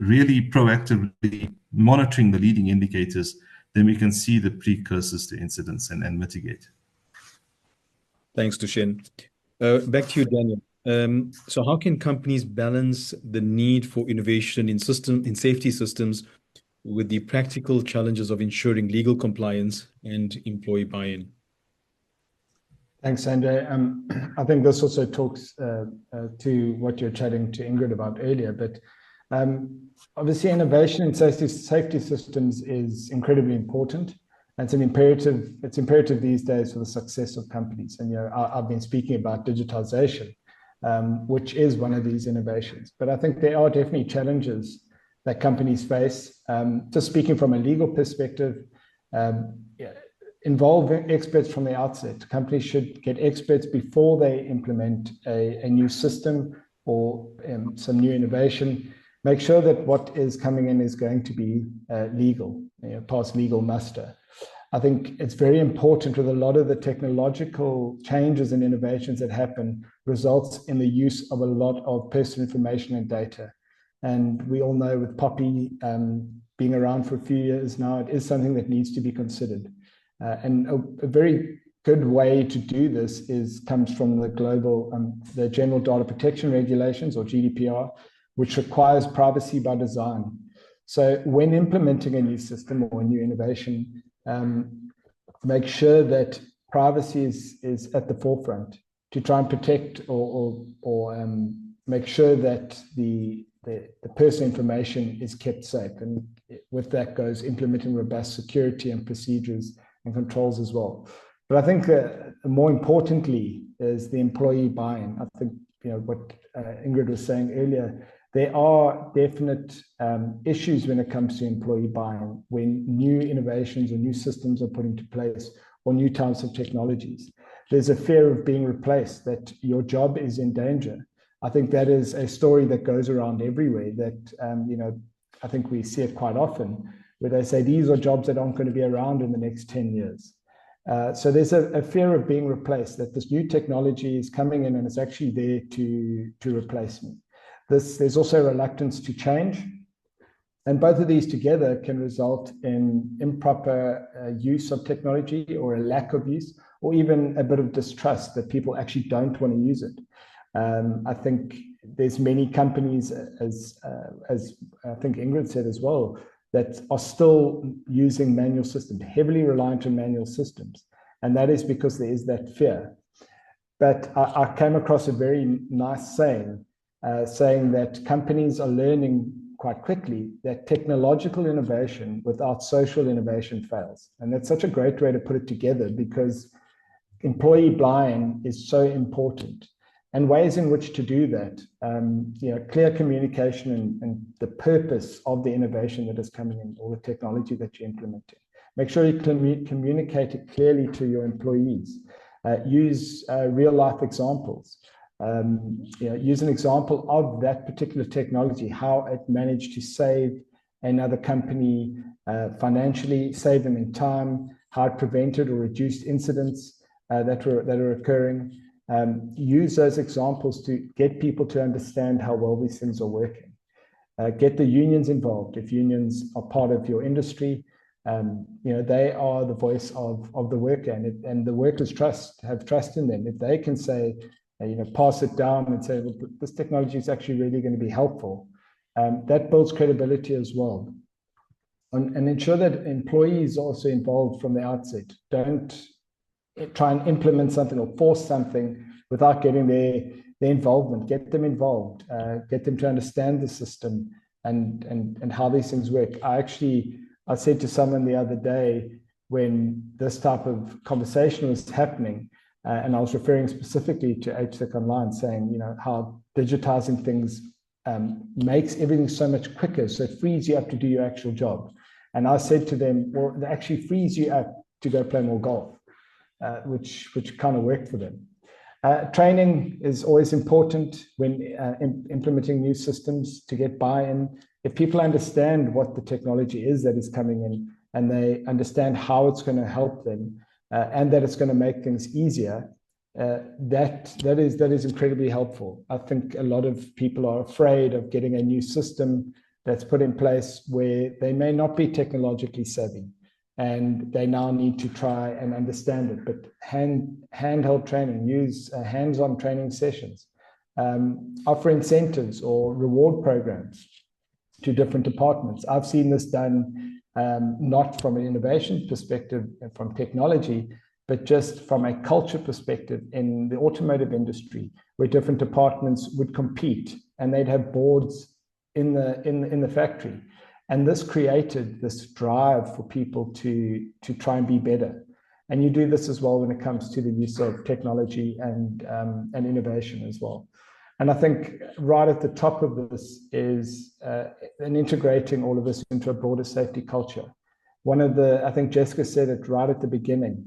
really proactively monitoring the leading indicators, then we can see the precursors to incidents and mitigate. Thanks, Tushen. Back to you, Daniel. So how can companies balance the need for innovation in safety systems with the practical challenges of ensuring legal compliance and employee buy-in? Thanks, Sanjay. I think this also talks to what you're chatting to Ingrid about earlier, but obviously innovation in safety systems is incredibly important. And it's imperative these days for the success of companies. And I've been speaking about digitization, which is one of these innovations. But I think there are definitely challenges that companies face. Just speaking from a legal perspective, involve experts from the outset. Companies should get experts before they implement a new system or some new innovation. Make sure that what is coming in is going to be legal, pass legal muster. I think it's very important with a lot of the technological changes and innovations that happen results in the use of a lot of personal information and data. And we all know with Poppy being around for a few years now, it is something that needs to be considered. And a very good way to do this comes from the General Data Protection Regulations, or GDPR, which requires privacy by design. So when implementing a new system or a new innovation, make sure that privacy is at the forefront to try and protect or make sure that the personal information is kept safe. And with that goes implementing robust security and procedures and controls as well. But I think more importantly is the employee buy-in. I think what Ingrid was saying earlier, there are definite issues when it comes to employee buy-in when new innovations or new systems are put into place or new types of technologies. There's a fear of being replaced, that your job is in danger. I think that is a story that goes around everywhere, that I think we see it quite often, where they say these are jobs that aren't going to be around in the next 10 years. So there's a fear of being replaced, that this new technology is coming in and it's actually there to replace me. There's also reluctance to change. And both of these together can result in improper use of technology or a lack of use, or even a bit of distrust that people actually don't want to use it. I think there's many companies, as I think Ingrid said as well, that are still using manual systems, heavily reliant on manual systems. And that is because there is that fear. But I came across a very nice saying, saying that companies are learning quite quickly that technological innovation without social innovation fails. And that's such a great way to put it together, because employee buy-in is so important. And ways in which to do that, clear communication and the purpose of the innovation that is coming in, or the technology that you're implementing. Make sure you communicate it clearly to your employees. Use real-life examples. Use an example of that particular technology, how it managed to save another company financially, save them in time, how it prevented or reduced incidents that are occurring. Use those examples to get people to understand how well these things are working. Get the unions involved. If unions are part of your industry, they are the voice of the worker, and the workers have trust in them. If they can say, pass it down and say, well, this technology is actually really going to be helpful, that builds credibility as well. And ensure that employees are also involved from the outset. Don't try and implement something or force something without getting their involvement. Get them involved, get them to understand the system and how these things work. I said to someone the other day, when this type of conversation was happening, and I was referring specifically to HSEC Online, saying, how digitizing things makes everything so much quicker, so it frees you up to do your actual job. And I said to them, well, it actually frees you up to go play more golf. Which kind of worked for them. Training is always important when implementing new systems to get buy-in. If people understand what the technology is that is coming in, and they understand how it's going to help them, and that it's going to make things easier, that is incredibly helpful. I think a lot of people are afraid of getting a new system that's put in place where they may not be technologically savvy, and they now need to try and understand it. But handheld training, use hands-on training sessions, offer incentives or reward programs to different departments. I've seen this done not from an innovation perspective and from technology, but just from a culture perspective in the automotive industry, where different departments would compete and they'd have boards in the factory. And this created this drive for people to try and be better. And you do this as well when it comes to the use of technology and innovation as well. And I think right at the top of this is and integrating all of this into a broader safety culture. I think Jessica said it right at the beginning,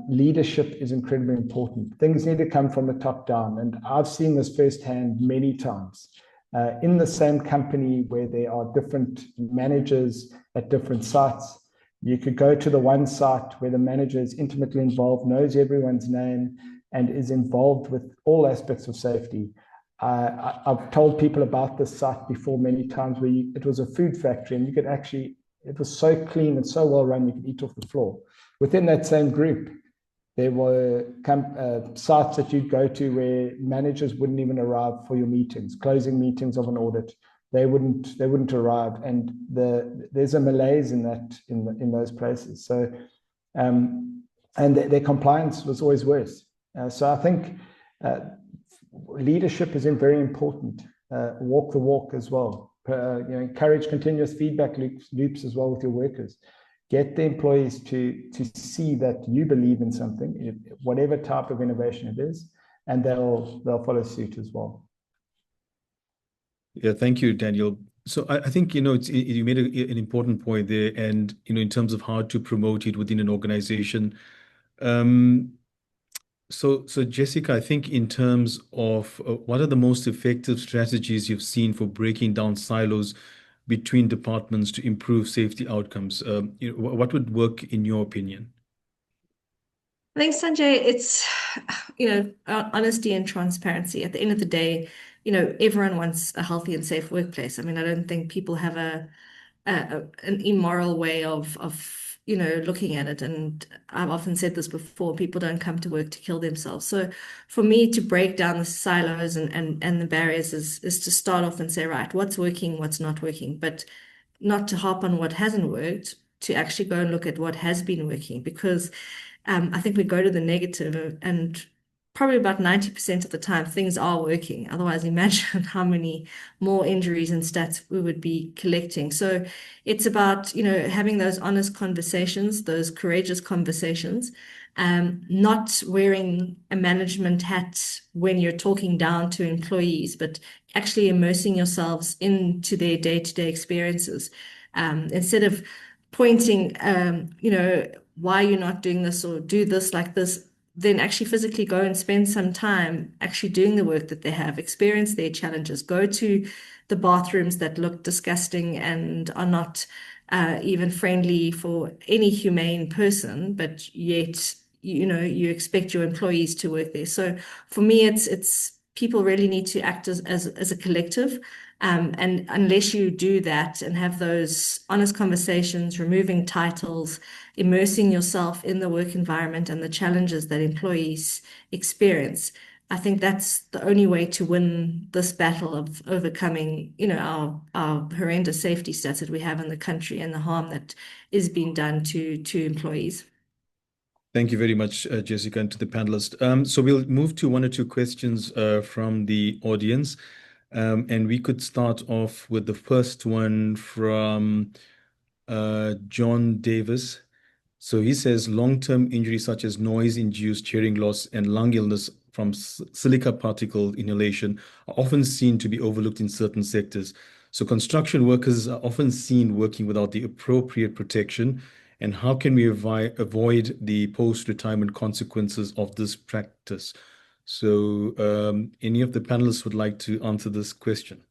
leadership is incredibly important. Things need to come from the top down. And I've seen this firsthand many times. In the same company where there are different managers at different sites, you could go to the one site where the manager is intimately involved, knows everyone's name, and is involved with all aspects of safety. I've told people about this site before many times, where it was a food factory, and you could actually, it was so clean and so well run, you could eat off the floor. Within that same group, there were sites that you'd go to where managers wouldn't even arrive for your meetings, closing meetings of an audit. They wouldn't arrive, and there's a malaise in those places. So, and their compliance was always worse. So I think leadership is very important. Walk the walk as well. Encourage continuous feedback loops as well with your workers. Get the employees to see that you believe in something, whatever type of innovation it is, and they'll follow suit as well. Yeah, thank you, Daniel. So I think, you made an important point there, and, in terms of how to promote it within an organization. So Jessica, I think in terms of what are the most effective strategies you've seen for breaking down silos between departments to improve safety outcomes? What would work in your opinion? I think, Sanjay, it's, honesty and transparency. At the end of the day, everyone wants a healthy and safe workplace. I mean, I don't think people have an immoral way of looking at it. And I've often said this before, people don't come to work to kill themselves. So for me to break down the silos and the barriers is to start off and say, right, what's working, what's not working, but not to harp on what hasn't worked, to actually go and look at what has been working. Because I think we go to the negative, and probably about 90% of the time things are working. Otherwise, imagine how many more injuries and stats we would be collecting. So it's about, having those honest conversations, those courageous conversations, not wearing a management hat when you're talking down to employees, but actually immersing yourselves into their day-to-day experiences. Instead of pointing, why you're not doing this or do this like this, then actually physically go and spend some time actually doing the work that they have, experience their challenges, go to the bathrooms that look disgusting and are not even friendly for any humane person, but yet, you expect your employees to work there. So for me, it's people really need to act as a collective. And unless you do that and have those honest conversations, removing titles, immersing yourself in the work environment and the challenges that employees experience, I think that's the only way to win this battle of overcoming, our horrendous safety stats that we have in the country and the harm that is being done to employees. Thank you very much, Jessica, and to the panelists. So we'll move to one or two questions from the audience. And we could start off with the first one from John Davis. So he says, long-term injuries such as noise-induced hearing loss and lung illness from silica particle inhalation are often seen to be overlooked in certain sectors. So construction workers are often seen working without the appropriate protection. And how can we avoid the post-retirement consequences of this practice? So any of the panelists would like to answer this question?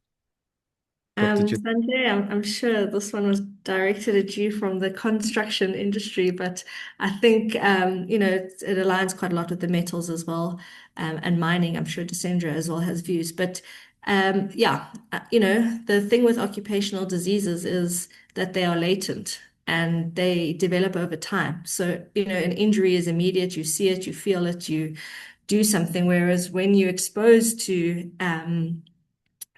Dr. Sanjay, I'm sure this one was directed at you from the construction industry, but I think it aligns quite a lot with the metals as well, and mining. I'm sure Descendra as well has views, but the thing with occupational diseases is that they are latent and they develop over time. So an injury is immediate. You see it, you feel it, you do something. Whereas when you're exposed to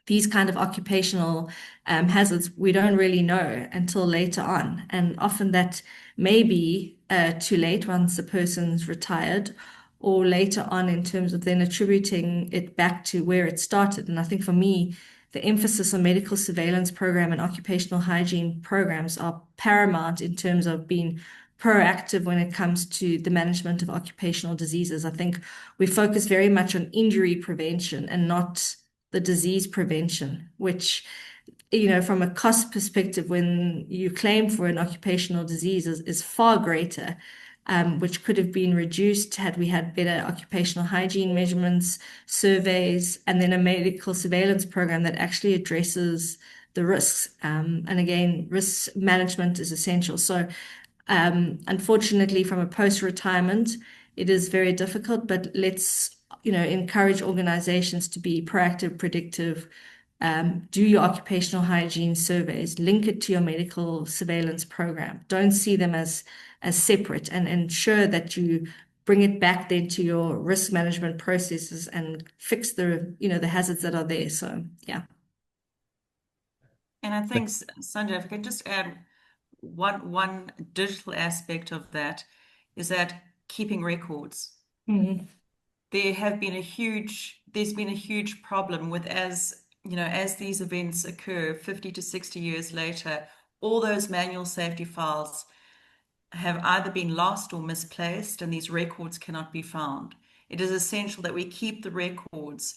these kind of occupational hazards, we don't really know until later on. And often that may be too late once a person's retired, or later on in terms of then attributing it back to where it started. And I think for me, the emphasis on medical surveillance program and occupational hygiene programs are paramount in terms of being proactive when it comes to the management of occupational diseases. I think we focus very much on injury prevention and not the disease prevention, which, from a cost perspective, when you claim for an occupational disease is far greater, which could have been reduced had we had better occupational hygiene measurements, surveys, and then a medical surveillance program that actually addresses the risks. And again, risk management is essential. So unfortunately, from a post-retirement, it is very difficult, but let's encourage organizations to be proactive, predictive, do your occupational hygiene surveys, link it to your medical surveillance program. Don't see them as separate, and ensure that you bring it back then to your risk management processes and fix the hazards that are there. So, yeah. And I think, Sanjay, if I could just add one digital aspect of that is that keeping records. Mm-hmm. There's been a huge problem with, as these events occur 50 to 60 years later, all those manual safety files have either been lost or misplaced, and these records cannot be found. It is essential that we keep the records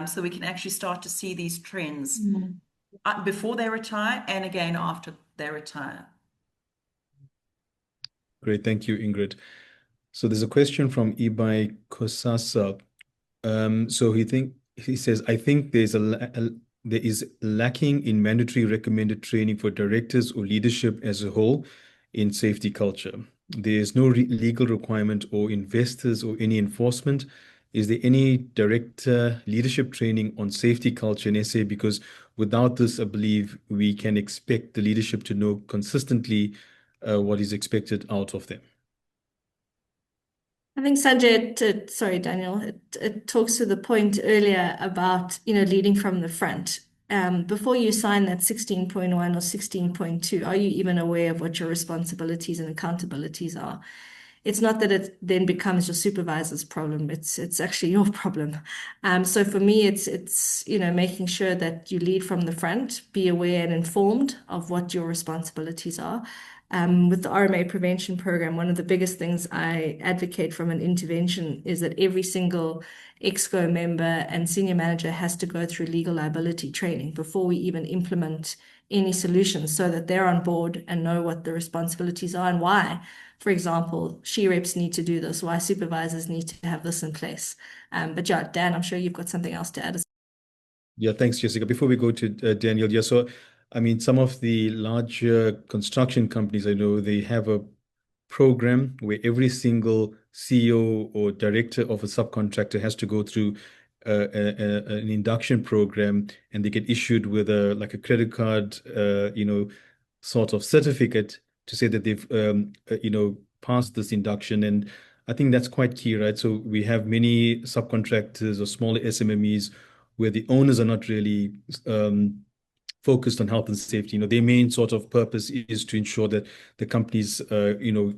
so we can actually start to see these trends before they retire and again after they retire. Great, thank you, Ingrid. So there's a question from Ibai Kosasa. So he says, I think there is lacking in mandatory recommended training for directors or leadership as a whole in safety culture. There is no legal requirement or investors or any enforcement. Is there any director leadership training on safety culture in SA? Because without this, I believe we can expect the leadership to know consistently what is expected out of them. I think, Sanjay, sorry, Daniel, it talks to the point earlier about, leading from the front. Before you sign that 16.1 or 16.2, are you even aware of what your responsibilities and accountabilities are? It's not that it then becomes your supervisor's problem. It's actually your problem. So for me, it's making sure that you lead from the front, be aware and informed of what your responsibilities are. With the RMA prevention program, one of the biggest things I advocate from an intervention is that every single EXCO member and senior manager has to go through legal liability training before we even implement any solutions, so that they're on board and know what the responsibilities are and why. For example, she-reps need to do this, why supervisors need to have this in place. But yeah, Dan, I'm sure you've got something else to add. Yeah, thanks, Jessica. Before we go to Daniel, yeah, so I mean, some of the larger construction companies, I know they have a program where every single CEO or director of a subcontractor has to go through an induction program, and they get issued with a credit card, sort of certificate to say that they've, passed this induction. And I think that's quite key, right? So we have many subcontractors or smaller SMMEs where the owners are not really focused on health and safety. Their main sort of purpose is to ensure that the company's,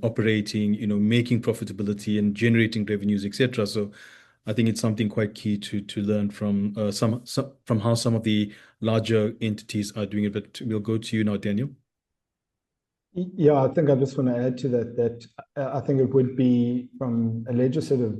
operating, making profitability and generating revenues, etc. So I think it's something quite key to learn from from how some of the larger entities are doing it. But we'll go to you now, Daniel. Yeah, I think I just want to add to that I think it would be, from a legislative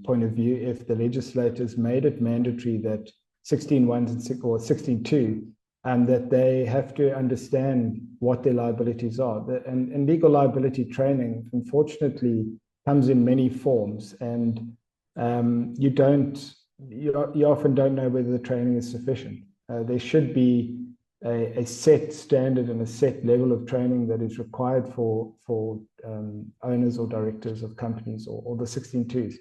point of view, if the legislators made it mandatory that 16.1 or 16.2, and that they have to understand what their liabilities are. And legal liability training, unfortunately, comes in many forms, and you often don't know whether the training is sufficient. There should be a set standard and a set level of training that is required for owners or directors of companies or the 16.2s.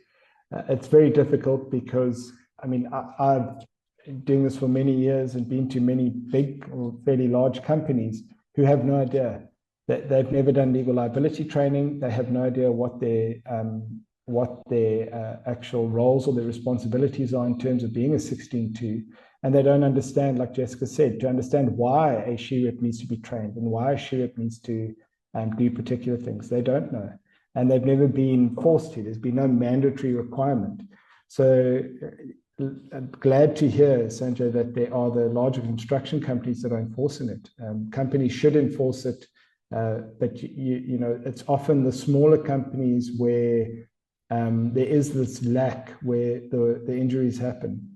It's very difficult because, I mean, I've been doing this for many years and been to many big or fairly large companies who have no idea. That they've never done legal liability training. They have no idea what their actual roles or their responsibilities are in terms of being a 16.2. And they don't understand, like Jessica said, to understand why a SHE-rep needs to be trained and why a SHE-rep needs to do particular things. They don't know. And they've never been forced to. There's been no mandatory requirement. So I'm glad to hear, Sanjay, that there are the larger construction companies that are enforcing it. Companies should enforce it, but you know, it's often the smaller companies where there is this lack where the injuries happen.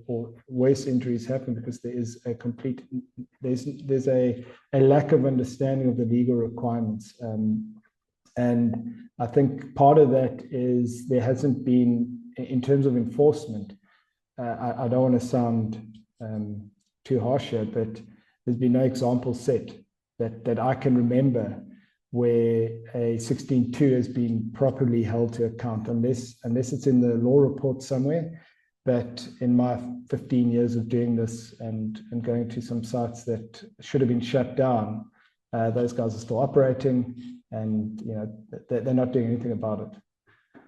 Or worse injuries happen because there is a complete there's a lack of understanding of the legal requirements, and I think part of that is there hasn't been, in terms of enforcement, I don't want to sound too harsh here, but there's been no example set that I can remember where a 16.2 has been properly held to account, unless it's in the law report somewhere. But in my 15 years of doing this and going to some sites that should have been shut down, those guys are still operating, and you know they're not doing anything about it.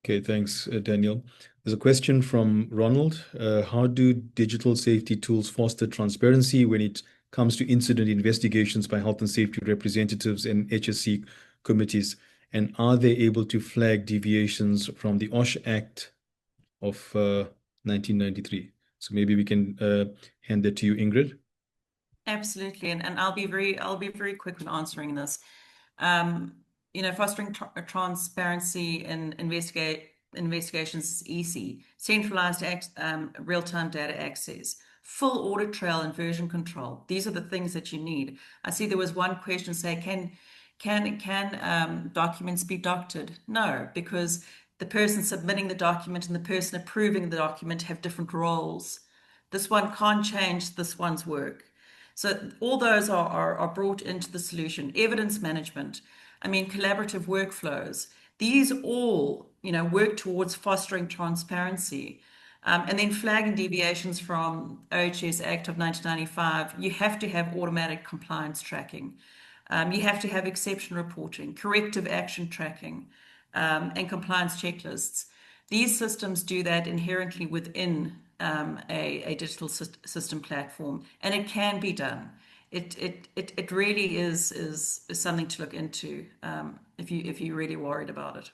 Okay, thanks, Daniel. There's a question from Ronald. How do digital safety tools foster transparency when it comes to incident investigations by health and safety representatives and HSE committees? And are they able to flag deviations from the OSH Act of 1993? So maybe we can hand that to you, Ingrid. Absolutely, and I'll be very quick in answering this. You know, fostering transparency in investigations is easy. Centralized real-time data access, full audit trail and version control. These are the things that you need. I see there was one question say, can documents be doctored? No, because the person submitting the document and the person approving the document have different roles. This one can't change this one's work. So all those are brought into the solution. Evidence management, I mean, collaborative workflows. These all, you know, work towards fostering transparency. And then flagging deviations from OHS Act of 1995, you have to have automatic compliance tracking. You have to have exception reporting, corrective action tracking, and compliance checklists. These systems do that inherently within a digital system platform, and it can be done. It really is something to look into if you're really worried about it.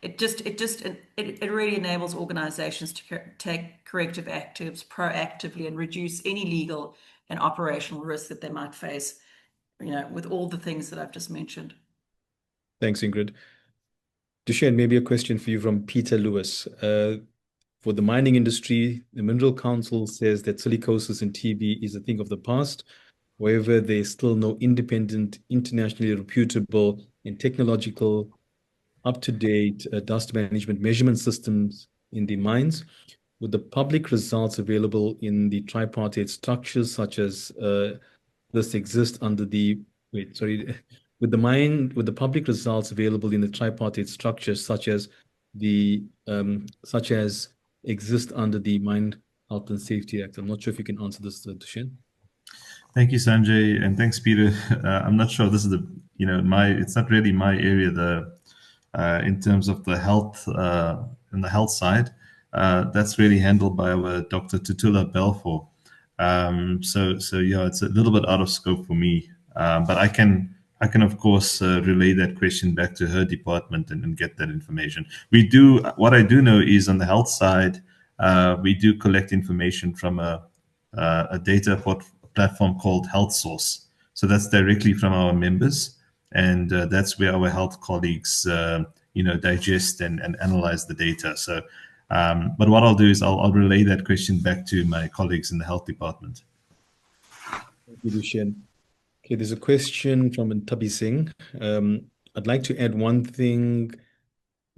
It really enables organizations to take corrective actions proactively and reduce any legal and operational risk that they might face, you know, with all the things that I've just mentioned. Thanks, Ingrid. Dushen, maybe a question for you from Peter Lewis. For the mining industry, the Mineral Council says that silicosis and TB is a thing of the past. However, there's still no independent, internationally reputable and technological up-to-date dust management measurement systems in the mines. With the public results available in the tripartite structures such as this exist under the, with the public results available in the tripartite structures such as exist under the Mine Health and Safety Act. I'm not sure if you can answer this, Dushen. Thank you, Sanjay, and thanks, Peter. I'm not sure this is it's not really my area, in terms of the health and the health side. That's really handled by our Dr. Tutula Belfour. So yeah, it's a little bit out of scope for me, but I can of course relay that question back to her department and get that information. What I do know is on the health side, we do collect information from a data platform called Health Source. So that's directly from our members, and that's where our health colleagues digest and analyze the data. So but what I'll do is I'll relay that question back to my colleagues in the health department. Thank you, Dushen. Okay, there's a question from Tabi Singh. I'd like to add one thing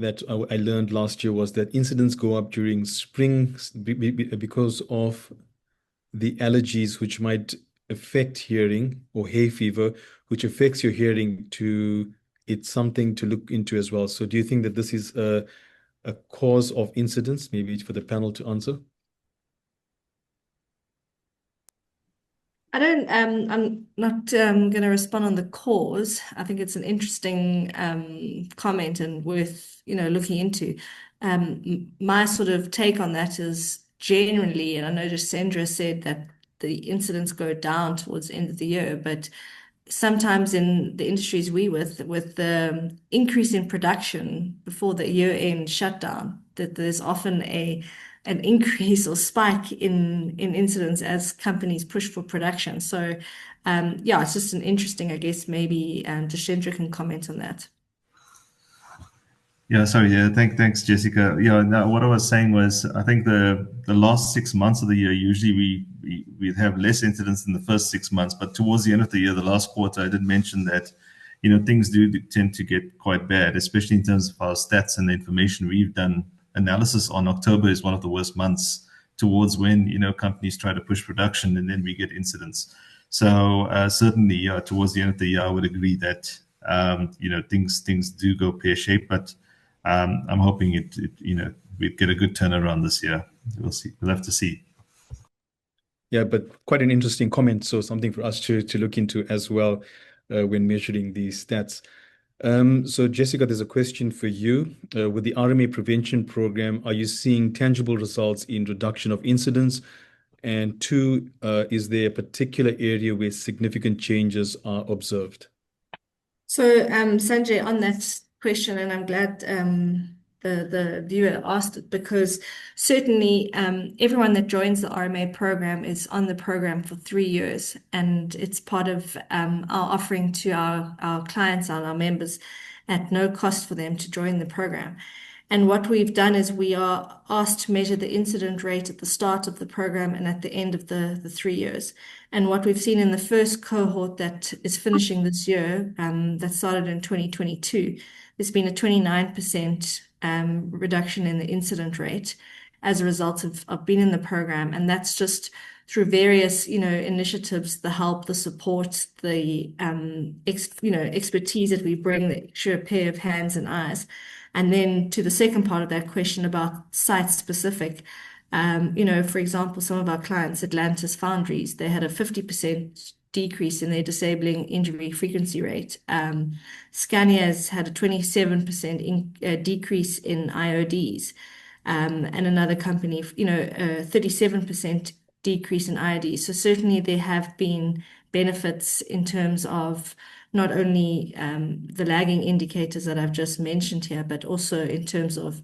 that I learned last year was that incidents go up during spring because of the allergies which might affect hearing, or hay fever, which affects your hearing, it's something to look into as well. So do you think that this is a cause of incidence? Maybe for the panel to answer. I'm not going to respond on the cause. I think it's an interesting comment and worth, looking into. My sort of take on that is generally, and I know just Sandra said that the incidents go down towards the end of the year, but sometimes in the industries with the increase in production before the year-end shutdown, that there's often an increase or spike in incidents as companies push for production. So, yeah, it's just an interesting, I guess, maybe Jashendra can comment on that. Yeah, sorry. Yeah, thanks, Jessica. Yeah, no, what I was saying was, I think the last 6 months of the year, usually we have less incidents in the first 6 months, but towards the end of the year, the last quarter, I did mention that, things do tend to get quite bad, especially in terms of our stats and the information we've done analysis on. October is one of the worst months towards when, companies try to push production, and then we get incidents. So certainly, yeah, towards the end of the year, I would agree that, things do go pear-shaped, but I'm hoping we get a good turnaround this year. We'll see. We'll have to see. Yeah, but quite an interesting comment. So something for us to look into as well when measuring these stats. So Jessica, there's a question for you. With the RMA prevention program, are you seeing tangible results in reduction of incidents? And two, is there a particular area where significant changes are observed? So, Sanjay, on that question, and I'm glad the viewer asked it, because certainly everyone that joins the RMA program is on the program for 3 years, and it's part of our offering to our clients and our members at no cost for them to join the program. And what we've done is we are asked to measure the incident rate at the start of the program and at the end of the 3 years. And what we've seen in the first cohort that is finishing this year, that started in 2022, there's been a 29% reduction in the incident rate as a result of being in the program. And that's just through various, initiatives, the help, the support, the, expertise that we bring, the extra pair of hands and eyes. And then to the second part of that question about site specific, for example, some of our clients, Atlantis Foundries, they had a 50% decrease in their disabling injury frequency rate. Scania's had a 27% decrease in IODs. And another company, a 37% decrease in IODs. So certainly there have been benefits in terms of not only the lagging indicators that I've just mentioned here, but also in terms of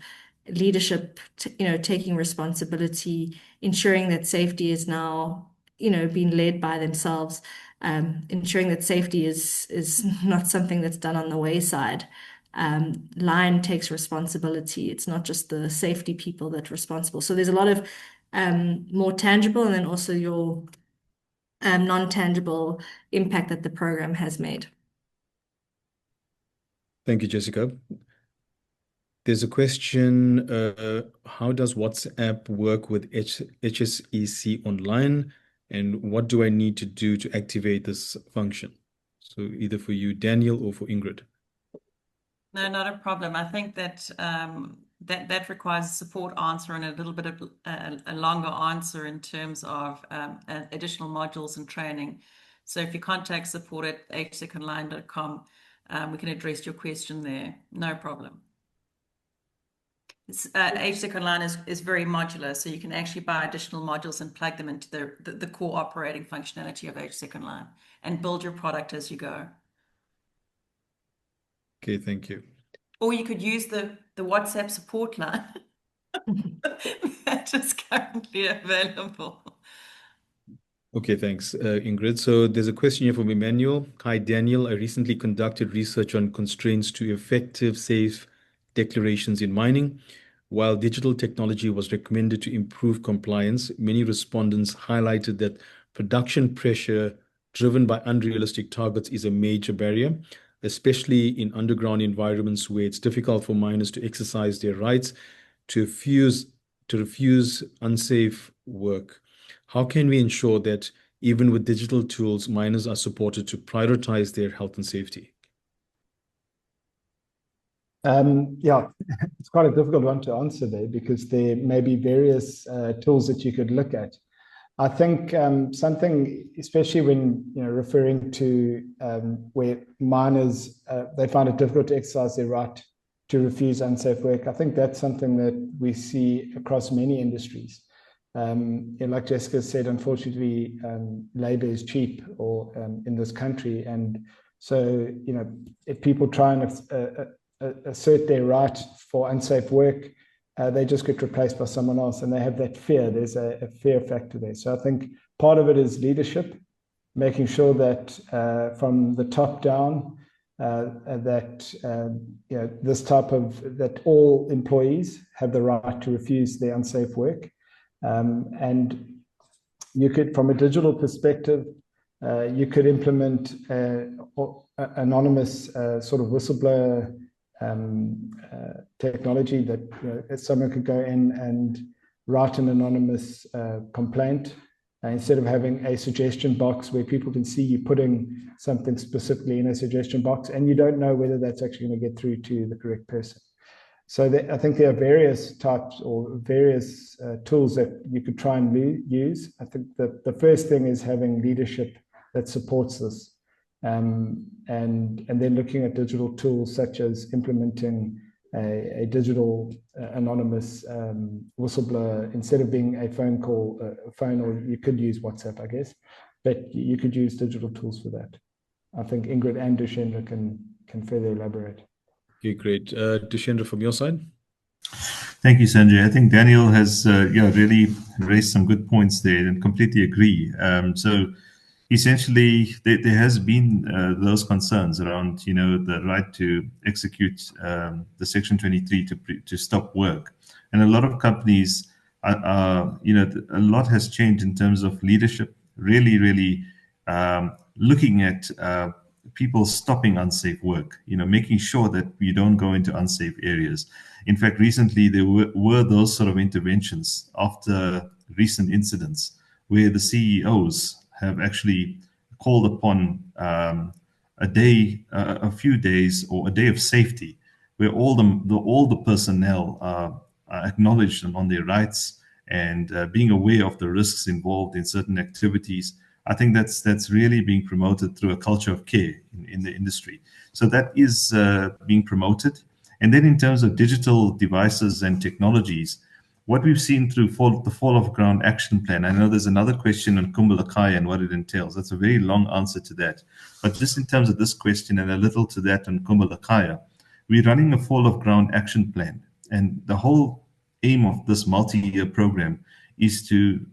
leadership, taking responsibility, ensuring that safety is now, being led by themselves, ensuring that safety is not something that's done on the wayside. Line takes responsibility. It's not just the safety people that are responsible. So there's a lot of more tangible and then also your non-tangible impact that the program has made. Thank you, Jessica. There's a question, how does WhatsApp work with HSEC Online, and what do I need to do to activate this function? So either for you, Daniel, or for Ingrid. No, not a problem. I think that that requires a support answer and a little bit of a longer answer in terms of additional modules and training. So if you contact support at hseconline.com, we can address your question there. No problem. HSEC Online is very modular, so you can actually buy additional modules and plug them into the core operating functionality of HSEC Online and build your product as you go. Okay, thank you. Or you could use the WhatsApp support line that is currently available. Okay, thanks, Ingrid. So there's a question here from Emmanuel. Hi, Daniel. I recently conducted research on constraints to effective, safe declarations in mining. While digital technology was recommended to improve compliance, many respondents highlighted that production pressure driven by unrealistic targets is a major barrier, especially in underground environments where it's difficult for miners to exercise their rights to refuse unsafe work. How can we ensure that even with digital tools, miners are supported to prioritize their health and safety? Yeah, it's quite a difficult one to answer there because there may be various tools that you could look at. I think something, especially when referring to where miners they find it difficult to exercise their right to refuse unsafe work. I think that's something that we see across many industries. Like Jessica said, unfortunately, labor is cheap or in this country, and so if people try and assert their right for unsafe work, they just get replaced by someone else, and they have that fear. There's a fear factor there. So I think part of it is leadership, making sure that from the top down, that all employees have the right to refuse their unsafe work. And you could, from a digital perspective, you could implement anonymous sort of whistleblower technology that someone could go in and write an anonymous complaint instead of having a suggestion box where people can see you putting something specifically in a suggestion box and you don't know whether that's actually going to get through to the correct person. So I think there are various types or various tools that you could try and use. I think that the first thing is having leadership that supports this. And then looking at digital tools such as implementing a digital anonymous whistleblower instead of being a phone call, or you could use WhatsApp, I guess, but you could use digital tools for that. I think Ingrid and Dushendra can further elaborate. Okay, great. Dushendra, from your side? Thank you, Sanjay. I think Daniel has really raised some good points there and completely agree. So essentially, there has been those concerns around, the right to execute the Section 23 to stop work. And a lot of companies, a lot has changed in terms of leadership, really looking at people stopping unsafe work, making sure that we don't go into unsafe areas. In fact, recently there were those sort of interventions after recent incidents where the CEOs have actually called upon a few days or a day of safety where all the personnel are acknowledged on their rights and being aware of the risks involved in certain activities. I think that's really being promoted through a culture of care in the industry. So that is being promoted. And then in terms of digital devices and technologies, what we've seen through the Fall of Ground Action Plan, I know there's another question on Kumbalakaya and what it entails. That's a very long answer to that. But just in terms of this question and a little to that on Kumbalakaya, we're running a Fall of Ground Action Plan. And the whole aim of this multi-year program is to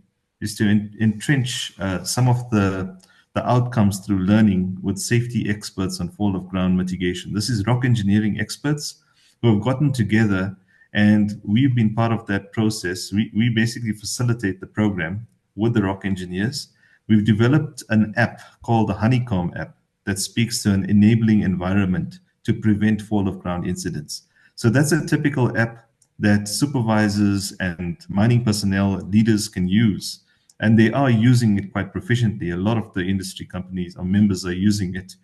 entrench some of the outcomes through learning with safety experts on fall of ground mitigation. This is rock engineering experts who have gotten together, and we've been part of that process. We basically facilitate the program with the rock engineers. We've developed an app called the Honeycomb app that speaks to an enabling environment to prevent fall of ground incidents. So that's a typical app that supervisors and mining personnel leaders can use. And they are using it quite proficiently. A lot of the industry companies or members are using it.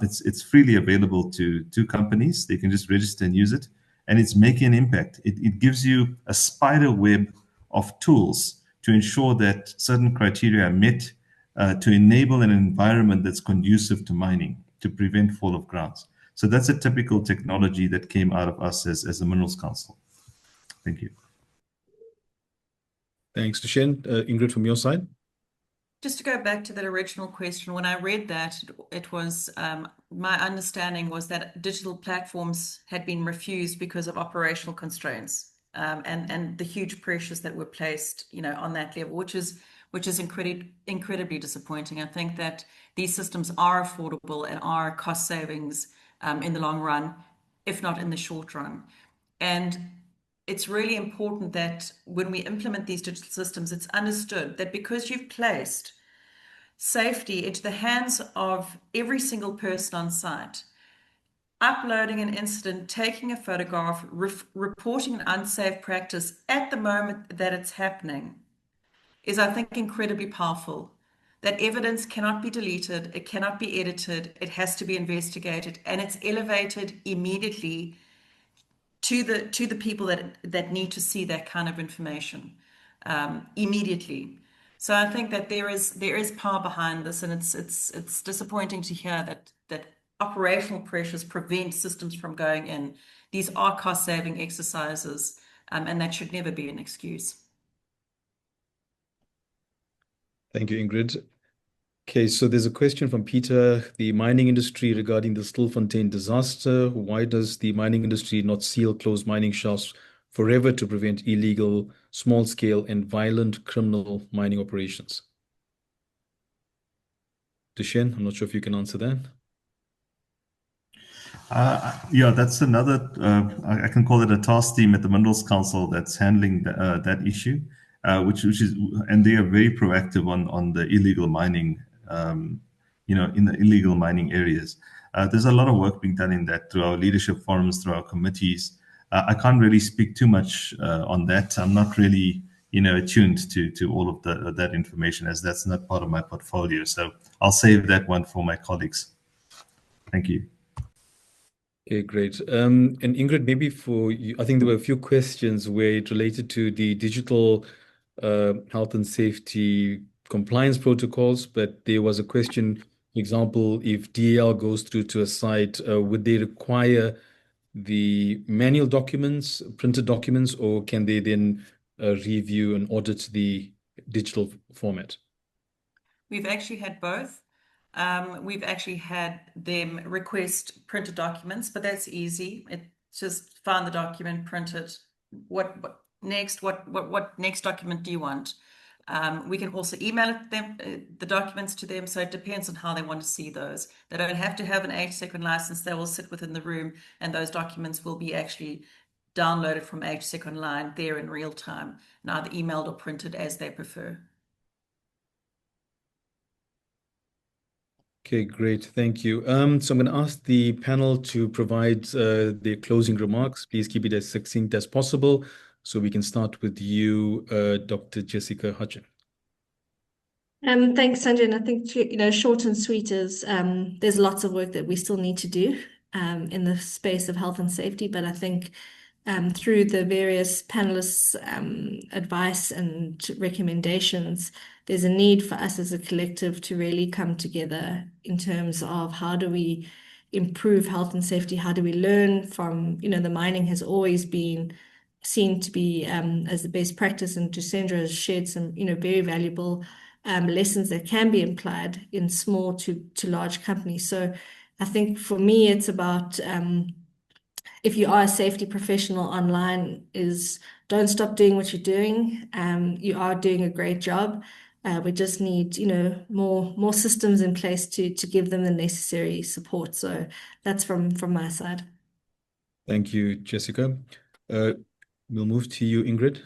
It's freely available to companies. They can just register and use it. And it's making an impact. It gives you a spider web of tools to ensure that certain criteria are met to enable an environment that's conducive to mining, to prevent fall of grounds. So that's a typical technology that came out of us as the Minerals Council. Thank you. Thanks, Dushen. Ingrid, from your side? Just to go back to that original question, when I read that, it was my understanding was that digital platforms had been refused because of operational constraints and the huge pressures that were placed, on that level, which is incredibly disappointing. I think that these systems are affordable and are cost savings in the long run, if not in the short run. And it's really important that when we implement these digital systems, it's understood that because you've placed safety into the hands of every single person on site, uploading an incident, taking a photograph, reporting an unsafe practice at the moment that it's happening is, I think, incredibly powerful. That evidence cannot be deleted, it cannot be edited, it has to be investigated, and it's elevated immediately to the people that need to see that kind of information immediately. So I think that there is power behind this, and it's disappointing to hear that operational pressures prevent systems from going in. These are cost-saving exercises, and that should never be an excuse. Thank you, Ingrid. Okay, so there's a question from Peter, the mining industry regarding the Stilfontein disaster. Why does the mining industry not seal closed mining shafts forever to prevent illegal, small-scale, and violent criminal mining operations? Dushen, I'm not sure if you can answer that. Yeah, that's another, I can call it a task team at the Minerals Council that's handling that issue, which is, and they are very proactive on the illegal mining, in the illegal mining areas. There's a lot of work being done in that through our leadership forums, through our committees. I can't really speak too much on that. I'm not really, attuned to all of that information, as that's not part of my portfolio. So I'll save that one for my colleagues. Thank you. Okay, great. And Ingrid, maybe for you, I think there were a few questions where it related to the digital health and safety compliance protocols, but there was a question, for example, if DAL goes through to a site, would they require the manual documents, printed documents, or can they then review and audit the digital format? We've actually had both. We've actually had them request printed documents, but that's easy. It just find the document, print it. What next? What next document do you want? We can also email them the documents to them, so it depends on how they want to see those. They don't have to have an HSEC license. They will sit within the room, and those documents will be actually downloaded from HSEC Online there in real time, and either emailed or printed as they prefer. Okay, great. Thank you. So I'm going to ask the panel to provide their closing remarks. Please keep it as succinct as possible. So we can start with you, Dr. Jessica Hutchin. Thanks, Sanjay. And I think, short and sweet is there's lots of work that we still need to do in the space of health and safety. But I think through the various panelists' advice and recommendations, there's a need for us as a collective to really come together in terms of how do we improve health and safety? How do we learn from, the mining has always been seen to be as the best practice, and Tusendra has shared some, very valuable lessons that can be applied in small to large companies. So I think for me, it's about if you are a safety professional online, is don't stop doing what you're doing. You are doing a great job. We just need, more systems in place to give them the necessary support. So that's from my side. Thank you, Jessica. We'll move to you, Ingrid.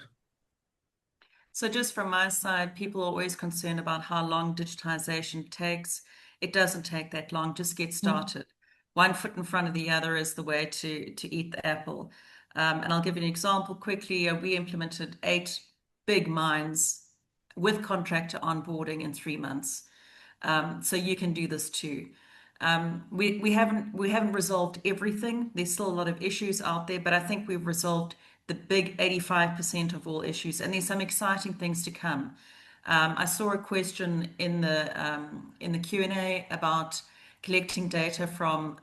So just from my side, people are always concerned about how long digitization takes. It doesn't take that long. Just get started. One foot in front of the other is the way to eat the apple. And I'll give you an example quickly. We implemented 8 big mines with contractor onboarding in 3 months. So you can do this too. We haven't resolved everything. There's still a lot of issues out there, but I think we've resolved the big 85% of all issues, and there's some exciting things to come. I saw a question in the Q&A about collecting data from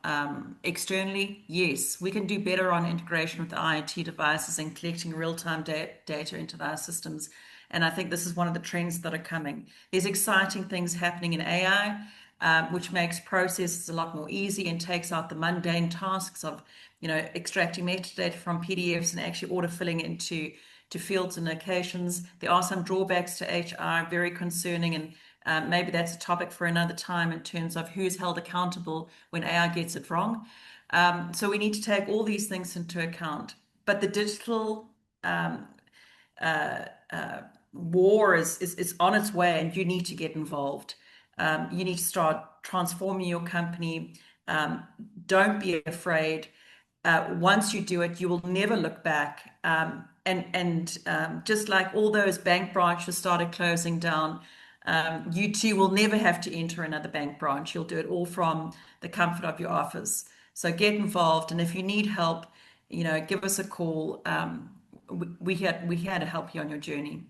externally. Yes, we can do better on integration with the IoT devices and collecting real-time data into our systems. And I think this is one of the trends that are coming. There's exciting things happening in AI, which makes processes a lot more easy and takes out the mundane tasks of, extracting metadata from PDFs and actually autofilling into fields and locations. There are some drawbacks to HR, very concerning, and maybe that's a topic for another time in terms of who's held accountable when AI gets it wrong. So we need to take all these things into account. But the digital war is on its way, and you need to get involved. You need to start transforming your company. Don't be afraid. Once you do it, you will never look back. just like all those bank branches started closing down, you too will never have to enter another bank branch. You'll do it all from the comfort of your office. So get involved, and if you need help, give us a call. We're here to help you on your journey.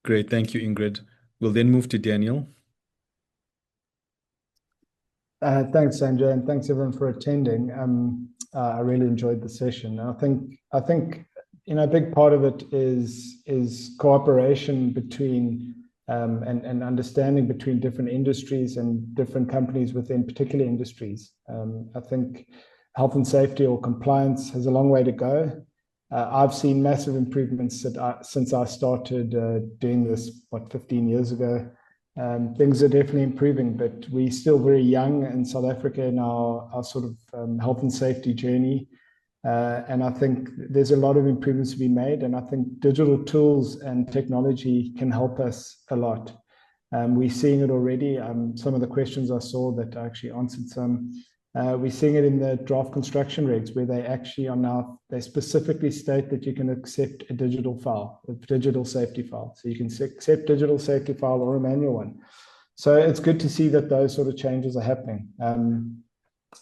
Great, thank you, Ingrid. We'll then move to Daniel. Thanks, Sanjay, and thanks everyone for attending. I really enjoyed the session. I think a big part of it is cooperation between and understanding between different industries and different companies within particular industries. I think health and safety or compliance has a long way to go. I've seen massive improvements since I started doing this, 15 years ago. Things are definitely improving, but we're still very young in South Africa in our sort of health and safety journey. And I think there's a lot of improvements to be made. And I think digital tools and technology can help us a lot. We're seeing it already. Some of the questions I saw that I actually answered some. We're seeing it in the draft construction regs where they actually are now, they specifically state that you can accept a digital file, a digital safety file. So you can accept digital safety file or a manual one. So it's good to see that those sort of changes are happening.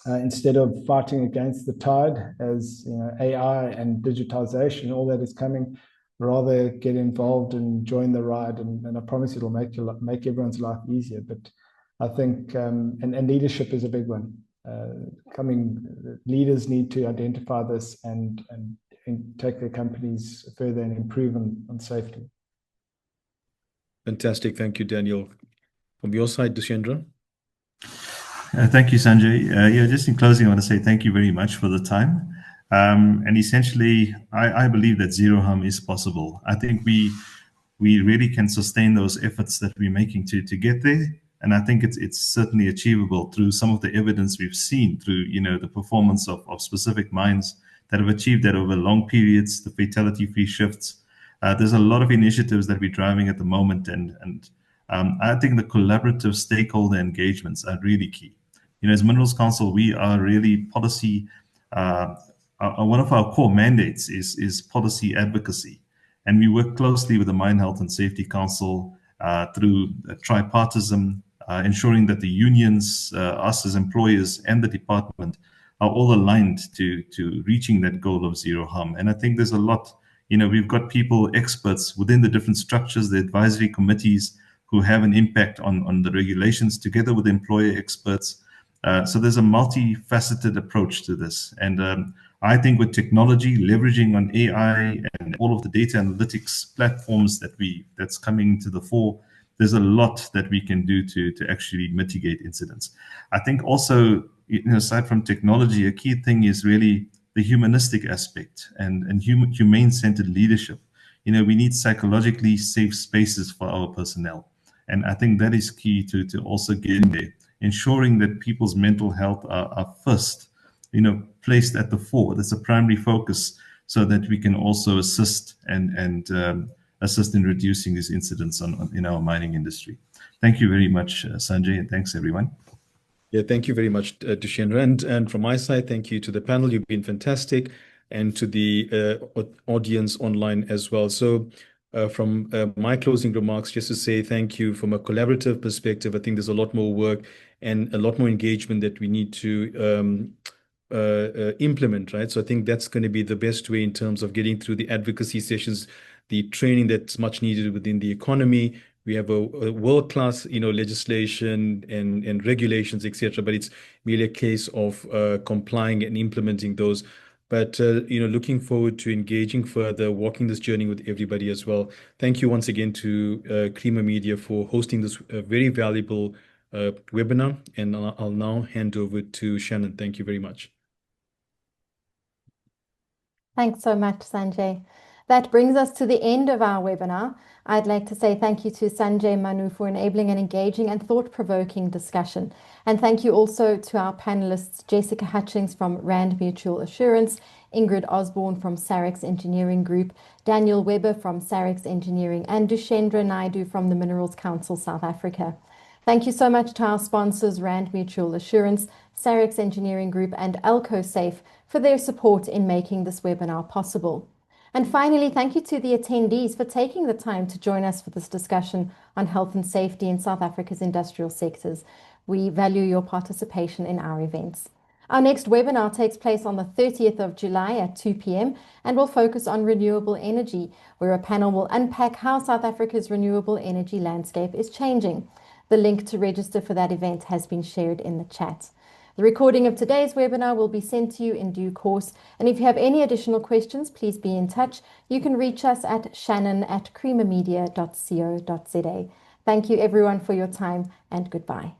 Instead of fighting against the tide as AI and digitization, all that is coming, rather get involved and join the ride. And I promise it'll make everyone's life easier. But I think, and leadership is a big one. Leaders need to identify this and take their companies further and improve on safety. Fantastic. Thank you, Daniel. From your side, Dushendra? Thank you, Sanjay. Just in closing, I want to say thank you very much for the time. And essentially, I believe that zero harm is possible. I think we really can sustain those efforts that we're making to get there. And I think it's certainly achievable through some of the evidence we've seen through, the performance of specific mines that have achieved that over long periods, the fatality-free shifts. There's a lot of initiatives that we're driving at the moment. And I think the collaborative stakeholder engagements are really key. As Minerals Council, we are really policy. One of our core mandates is policy advocacy. And we work closely with the Mine Health and Safety Council through tripartism, ensuring that the unions, us as employers, and the department are all aligned to reaching that goal of zero harm. And I think there's a lot, we've got people, experts within the different structures, the advisory committees, who have an impact on the regulations together with employer experts. So there's a multifaceted approach to this. And I think with technology, leveraging on AI and all of the data analytics platforms that's coming to the fore, there's a lot that we can do to actually mitigate incidents. I think also, aside from technology, a key thing is really the humanistic aspect and humane-centered leadership. We need psychologically safe spaces for our personnel. And I think that is key to also getting there, ensuring that people's mental health are first, placed at the fore. That's a primary focus so that we can also assist and assist in reducing these incidents in our mining industry. Thank you very much, Sanjay, and thanks everyone. Yeah, thank you very much, Dushendra. And from my side, thank you to the panel. You've been fantastic, and to the audience online as well. So from my closing remarks, just to say thank you from a collaborative perspective. I think there's a lot more work and a lot more engagement that we need to implement, right? So I think that's going to be the best way in terms of getting through the advocacy sessions, the training that's much needed within the economy. We have a world-class, legislation and regulations, etc. But it's merely a case of complying and implementing those. But looking forward to engaging further, walking this journey with everybody as well. Thank you once again to Creamer Media for hosting this very valuable webinar. And I'll now hand over to Shannon. Thank you very much. Thanks so much, Sanjay. That brings us to the end of our webinar. I'd like to say thank you to Sanjay Manu for enabling an engaging and thought-provoking discussion. And thank you also to our panelists, Jessica Hutchings from Rand Mutual Assurance, Ingrid Osborne from Saryx Engineering Group, Daniel Weber from Saryx Engineering, and Dushendra Naidu from the Minerals Council South Africa. Thank you so much to our sponsors, Rand Mutual Assurance, Saryx Engineering Group, and AlcoSafe for their support in making this webinar possible. And finally, thank you to the attendees for taking the time to join us for this discussion on health and safety in South Africa's industrial sectors. We value your participation in our events. Our next webinar takes place on the 30th of July at 2 p.m. and will focus on renewable energy, where a panel will unpack how South Africa's renewable energy landscape is changing. The link to register for that event has been shared in the chat. The recording of today's webinar will be sent to you in due course. And if you have any additional questions, please be in touch. You can reach us at shannon@creamermedia.co.za. Thank you everyone for your time and goodbye.